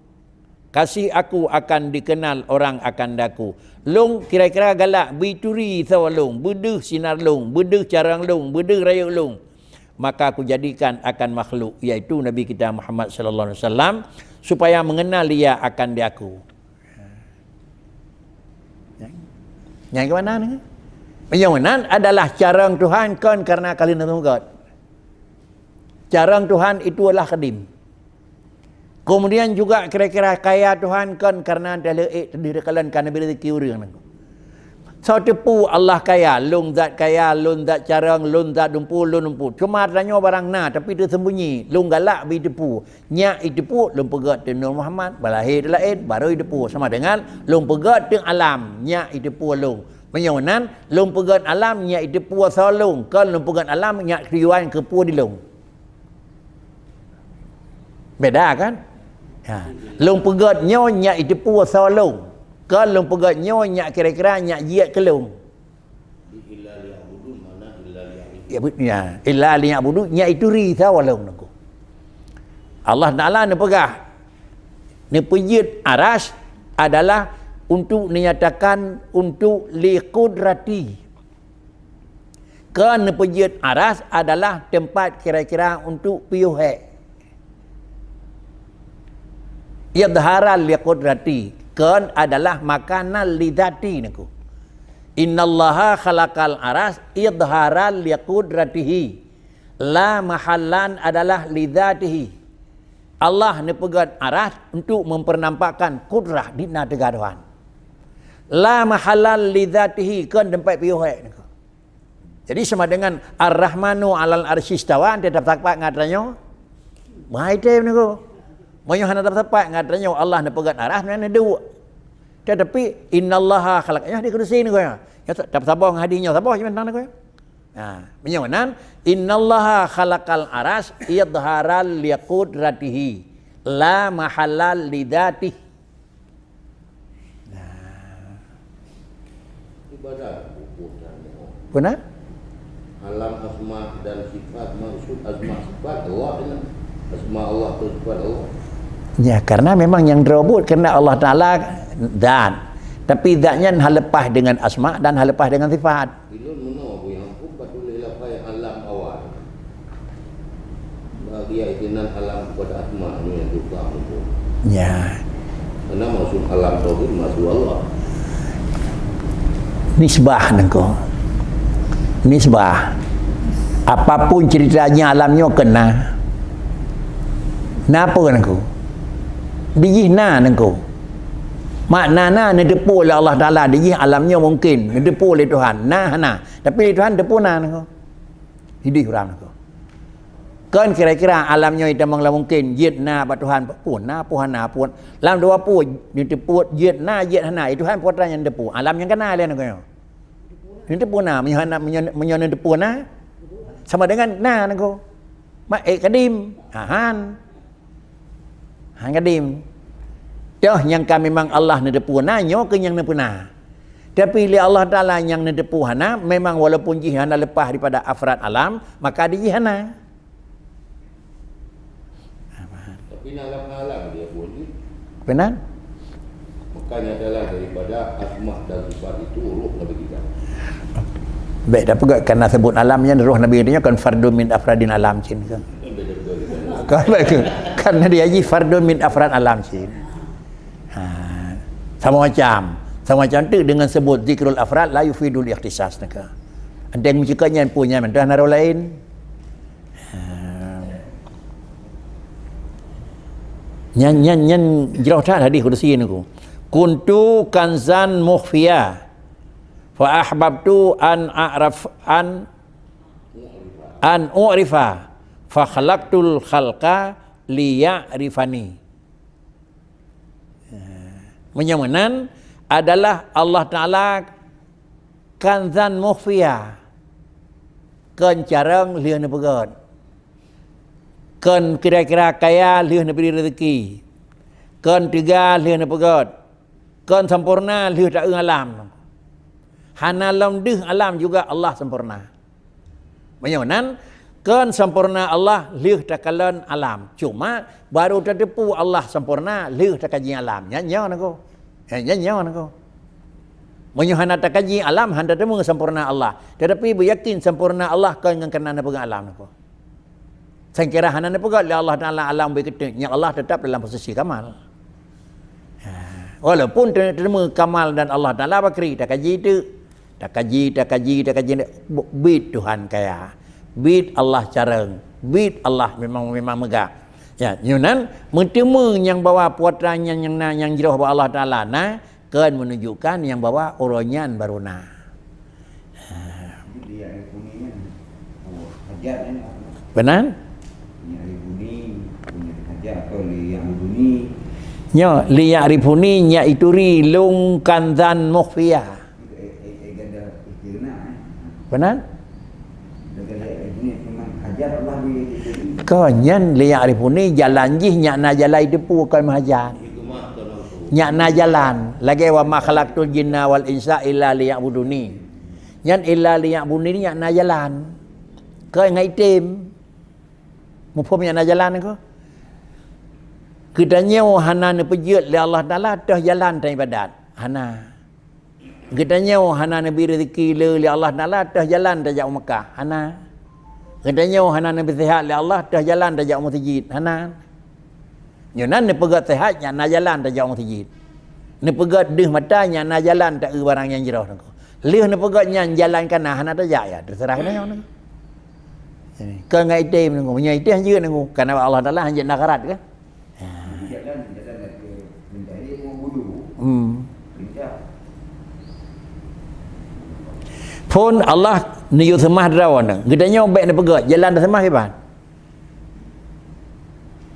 kasih aku akan dikenal orang akan daku. Long kira-kira galak bituri tawa long, bedeh sinar long, bedeh carang long, bedeh raya long. Maka aku jadikan akan makhluk iaitu Nabi kita Muhammad sallallahu alaihi wasallam supaya mengenal dia akan diaku. Yang ke mana ni? Yang mana adalah carang Tuhan kan karena kalian tunggu. Carang Tuhan itu adalah kadim. Kemudian juga kira-kira kaya Tuhan kan karena ada terdiri kalian karena bila rezeki orang. So tepu Allah kaya, lung zat kaya, lung zat carang, lung zat dumpu, lung dumpu. Cuma tanya barang na tapi dia sembunyi. Lung galak bi tepu. Nyak tepu lung pegat tu Nur Muhammad, balahir lain baru tepu sama dengan lung pegat tu alam, nyak tepu lung. Menyonan lung pegat alam, nyak tepu salung. Kan lung pegat alam, nyak kriwan kepu di lung. Beda kan? Ha. Lung pegat nyonya itu puas salung. Kalau lung pegat nyonya kira-kira nyak jiat kelung. Ya, illa liya'budu nya itu ri sawalung naku. Allah Taala ne pegah. Ne pejit aras adalah untuk dinyatakan untuk liqudrati. Kan ne pejit aras adalah tempat kira-kira untuk piuhek. Idharal liqudrati kan adalah makanan lidati naku. Innallaha khalaqal aras idharal liqudratihi la mahallan adalah lidatihi. Allah ni pegat aras untuk mempernampakkan kudrah di Tuhan. La mahallan lidatihi kan tempat piuhek naku. Jadi sama dengan Ar-Rahmanu 'alal arsy istawa tetap takpak ngatanya. Maitem naku. Moyo hana tepat ngatanya Allah nak pegat arah mana dua. Tetapi innallaha khalaq. Ya di kursi ni koyo. Ya tak sabar hadinya sabar macam mana koyo. Ha, menyonan innallaha khalaqal aras idharal liqudratihi la mahallal lidatihi. Nah. Ibadah Benar? alam asma dan sifat maksud asma sifat Allah dengan asma Allah atau sifat Allah. Ya, karena memang yang dirobot kerana Allah Ta'ala zat. Tapi zatnya hal lepas dengan asma dan hal lepas dengan sifat. Ilun menua bu yang pun patut lelapai alam awal. Bagi izinan alam kepada asma ni yang juga itu. Ya. Karena maksud alam tauhid maksud Allah. Nisbah nengko. Nisbah. Apapun ceritanya alamnya kena. Napa nengko? Dijihna nengko. Maknana ne depu oleh Allah Taala, dijih alamnya mungkin, ne depu oleh Tuhan. Nah. Tapi Tuhan depu nengko. Hidup orang nengko. Kan kira-kira alamnya itu memanglah mungkin jidna ba Tuhan pun na puhana pun. Lam dua pu ni depu jidna jidna itu Tuhan putra yang depu. Alam yang kena le nengko. Ni depu na menyon depu na. Sama dengan na nengko. Mak kadim. Han kadim. Dah yang kami memang Allah ne depu nanyo ke yang ne puna. Tapi li Allah Taala yang ne depu hana memang walaupun jihana lepas daripada afrad alam maka di jihana. Tapi alam dia pun ni. Benar? Makanya adalah daripada asma dan sifat itu ruh Nabi kita. Baik dah pegat kerana sebut alamnya roh Nabi dia kan fardun min afradin alam cin kan. Kan baik karena dia haji fardun min afrad alam cin. Sama macam tu dengan sebut zikrul afrad la yufidul ikhtisas naka. Ada yang mencikanya punya mentah naro lain. Nyan jauh tak hadis kursi ni ku. Kuntu kanzan mukhfiya fa ahbabtu an a'raf an u'rifa fa khalaqtul khalqa liya'rifani. Menyamanan adalah Allah Ta'ala kanzan mukhfiya kan carang lian pegat kan kira-kira kaya lian beri rezeki kan tiga lian pegat kan sempurna lian tak alam hana lam dih alam juga Allah sempurna. Menyamanan Kan sempurna Allah lih takalan alam. Cuma baru terdepu Allah sempurna lih takaji alam. Nyanyo naku. Nyanyo naku. Menyuhana takaji alam handa temu sempurna Allah. Tetapi beryakin sempurna Allah kan dengan kenana pegang alam naku. Saya kira hana pegang Allah Taala alam berkata yang Allah tetap dalam posisi kamal. Walaupun terima kamal dan Allah Taala bakri tak kaji itu. Tak kaji bid Tuhan kaya. Bid Allah careng. Bid Allah memang megah. Ya, nyunan bertemu yang bawa puatranya yang jauh bawa Allah Taala nah kan menunjukkan yang bawa uronyan baruna. Dia punya hajat kan. Benar? Dia punya hajat atau yang bunyi. Nya liya'rifuni nya ituri lung kanzan mukhfiyah. Benar? Kau nyan liya'rifuni jalan jih nya na jalan depu kan mahajat. Nya na jalan lagi wa ma khalaqtul jinna wal insa illa liya'buduni. Nyan illa liya'buduni nya na jalan. Kau ngai tim. Mupum nya na jalan ko. Kedanya hana ne pejut li Allah Taala dah jalan tan ibadat. Hana. Kedanya hana ne bi rezeki li Allah Taala dah jalan dah jauh Mekah. Hana. Kedanya hana ne sihat li Allah dah jalan dah jauh masjid. Hana. Nyonan ne pegat sihat nya na jalan dah jauh masjid. Ne pegat deh matanya na jalan tak barang yang jerah nako. Lih ne pegat nya jalan kana hana dah ya terserah kena nako. Ke ngai tim nako, nya itu hanje nako. Karena Allah Taala hanje nakarat kan. Pun Allah niyu semah drawan. Gedanya baik nak pegat jalan dah semah hebat.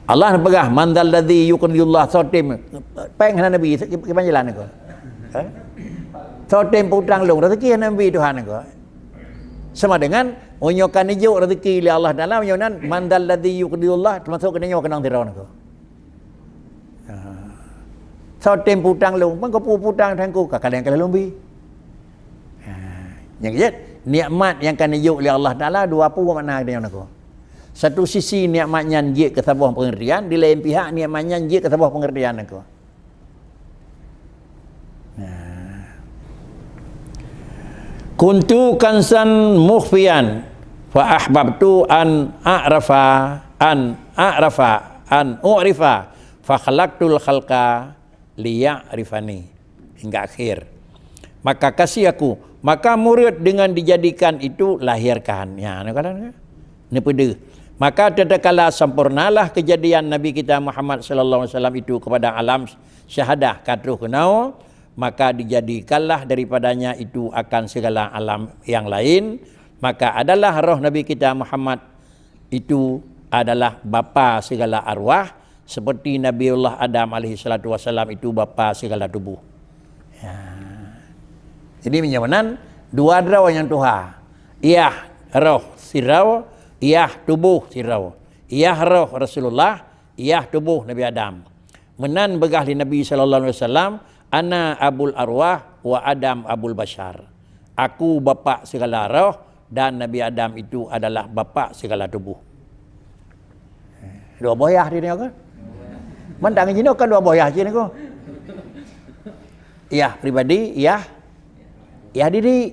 Allah nak pegah mandal ladzi yuqnillah sotim. Peng hana nabi ke jalan ko. Sotim putang long rezeki nabi Tuhan ko. Sama dengan onyokan hijau rezeki li Allah Taala onyonan mandal ladzi yuqnillah termasuk gedanya kenang drawan ko. Sotim putang long pun ko putang tangku kadang kala lombi. Yang kedua, nikmat yang kena yuk oleh Allah Ta'ala dua apa makna dia nak. Satu sisi nikmatnya jik ke sebuah pengertian, di lain pihak nikmatnya jik ke sebuah pengertian aku. Kuntu kansan mukhfiyan fa ahbabtu an a'rifa fa khalaqtul khalqa liya'rifani hingga akhir. Maka kasih aku, maka murid dengan dijadikan itu lahirkan. Ya, nak kata ni pede. Maka tatkala sempurnalah kejadian Nabi kita Muhammad sallallahu alaihi wasallam itu kepada alam syahadah katruh kenau, maka dijadikanlah daripadanya itu akan segala alam yang lain. Maka adalah roh Nabi kita Muhammad itu adalah bapa segala arwah, seperti Nabiullah Adam alaihi salatu wasallam itu bapa segala tubuh. Ya. Jadi menyamanan dua draw yang Tuhan. Iyah roh sirau, iyah tubuh sirau. Iyah roh Rasulullah, iyah tubuh Nabi Adam. Menan begah li Nabi sallallahu alaihi wasallam, ana abul arwah wa Adam abul bashar. Aku bapa segala roh dan Nabi Adam itu adalah bapa segala tubuh. Dua boyah dia ni kan? Mandang ini kan dua boyah je ni ko. Iyah pribadi, iyah ya diri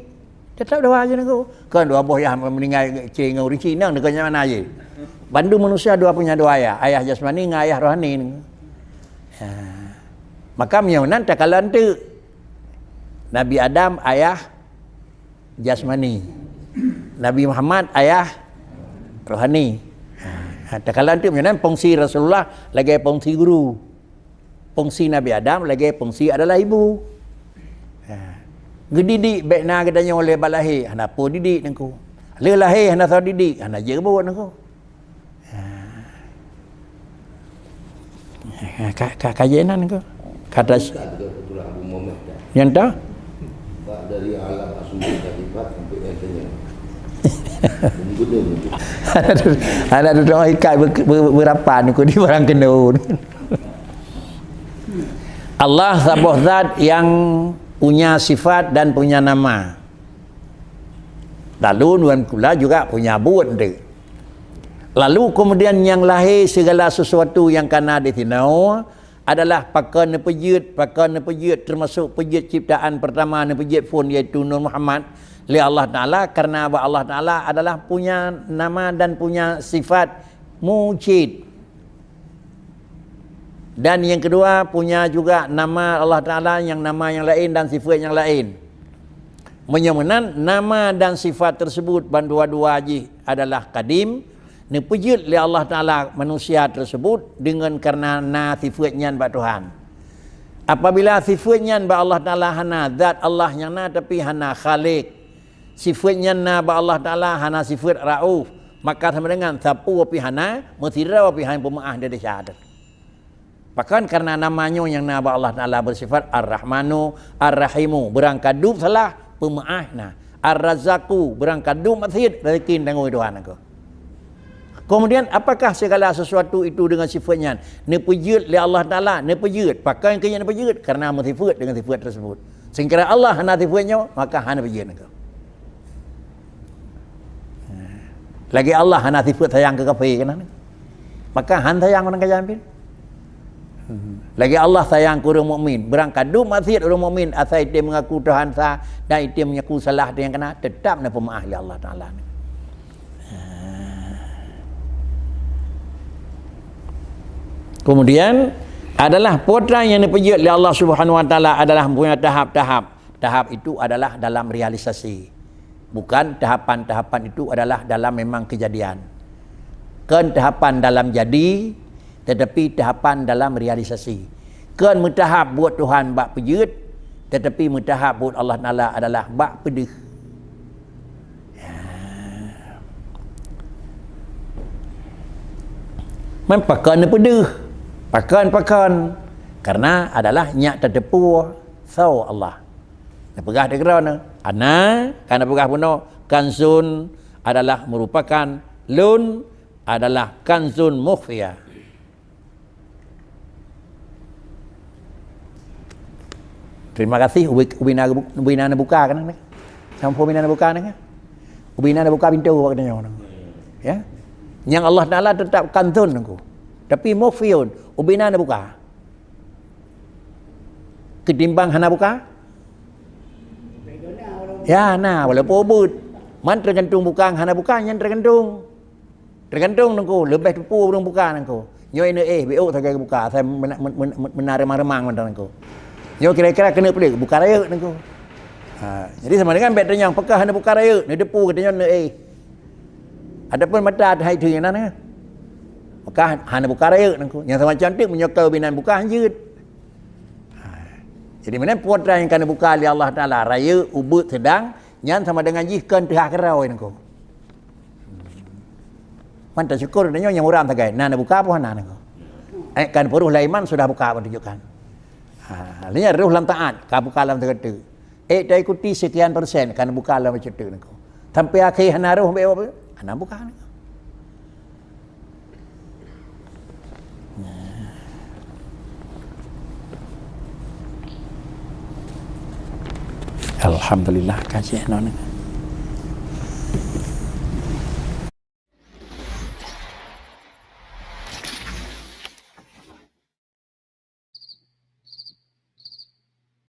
tetap dua aja nako. Kan dua boh yang meninggal cengau rinci nang dekat mana aja. Bandu manusia dua punya dua ayah, ayah jasmani dengan ayah rohani. Maka menyaunan takalan tu Nabi Adam ayah jasmani. Nabi Muhammad ayah rohani. Takalan tu menyaunan fungsi Rasulullah lagi fungsi guru. Fungsi Nabi Adam lagi fungsi adalah ibu. Gedidik baik na katanya oleh balahir hana apa didik nangku le lahir hana tahu didik hana je buat nangku kajian nangku kata yang tahu dari alam asmaul sifat sampai entenya ada doa ikat berapa nangku di barang kendun Allah sebuah zat yang punya sifat dan punya nama. Lalu nuan kula juga punya buat dia. Lalu kemudian yang lahir segala sesuatu yang kana ditinau adalah pakar nepejut termasuk pejut ciptaan pertama nepejut pun iaitu Nur Muhammad li Allah Ta'ala, karena Allah Ta'ala adalah punya nama dan punya sifat mujid. Dan yang kedua punya juga nama Allah Ta'ala yang nama yang lain dan sifat yang lain. Menyemenan nama dan sifat tersebut dua-dua haji adalah kadim. Nepejut oleh Allah Ta'ala manusia tersebut dengan karena sifatnya bak Tuhan. Apabila sifatnya bak Allah Ta'ala hana zat Allah yang na tapi hana khalik, sifatnya na bak Allah Ta'ala hana sifat ra'uf, maka sama dengan sapu api hana mesira api hana pemaah dari syahadat. Bahkan karena namanya yang na bak Allah Ta'ala bersifat Ar-Rahmanu Ar-Rahimu, berangkadu salah pemaah na, Ar-Razzaku berangkadu masjid rezeki tanggung Tuhan aku. Kemudian apakah segala sesuatu itu dengan sifatnya? Nepejut oleh Allah Ta'ala, nepejut. Pakai yang kena nepejut karena sifat dengan sifat tersebut. Sehingga Allah hana sifatnya, maka hana nepejut. Lagi Allah hana sifat sayang ke kafir kan? Maka han sayang orang kafir. Lagi Allah sayang ke orang mukmin. Berangkat du masjid orang mukmin asal dia mengaku Tuhan sah dan dia mengaku salah dia yang kena tetap na pemaaf oleh Allah Ta'ala. Kemudian adalah potran yang dipejut oleh Allah Subhanahu Wa Taala adalah punya tahap-tahap. Tahap itu adalah dalam realisasi. Bukan tahapan-tahapan itu adalah dalam memang kejadian. Kan tahapan dalam jadi, tetapi tahapan dalam realisasi. Kan mutahap buat Tuhan bak pejut, tetapi mutahap buat Allah Taala adalah bak pedih. Mempakan pedih. Pakan karena adalah nyak terdepu sau Allah. Nak pegah dia kerana ana kana pegah puno kanzun adalah merupakan lun adalah kanzun mukhfiya. Terima kasih ubina buka kan. Sampo ubina buka kan. Ubina buka pintu waktu orang. Ya. Yang Allah Taala tetap kanzun aku. Tapi mukhfiyun ubina nak buka. Ketimbang hana buka? Ya, nah, walaupun ubud. Man tergantung buka, hana buka yang tergantung. Tergantung nangku, lebih tepu orang buka nangku. Nyo ini BO saya buka, saya menaremang nangku. Nyo kira-kira kena pelik, buka raya nangku. Jadi sama dengan betanya yang pekah hana buka raya, ni depu katanya adapun mata hai tu yang mana? Maka hana buka raya nangku. Yang sama cantik menyokau binan buka hanjut. Jadi mana potran yang kena buka oleh Allah Ta'ala raya ubud sedang yang sama dengan jihkan pihak kerau nangku. Man tak syukur dengan yang orang tagai. Nana buka apa hana nangku. Kan peruh laiman sudah buka apa tunjukkan. Lihat ruh lam taat ka buka lam terkata. Dah ikuti sekian persen kan buka lam macam tu nangku. Sampai akhir hana ruh apa? Hana buka nangku. Alhamdulillah kajian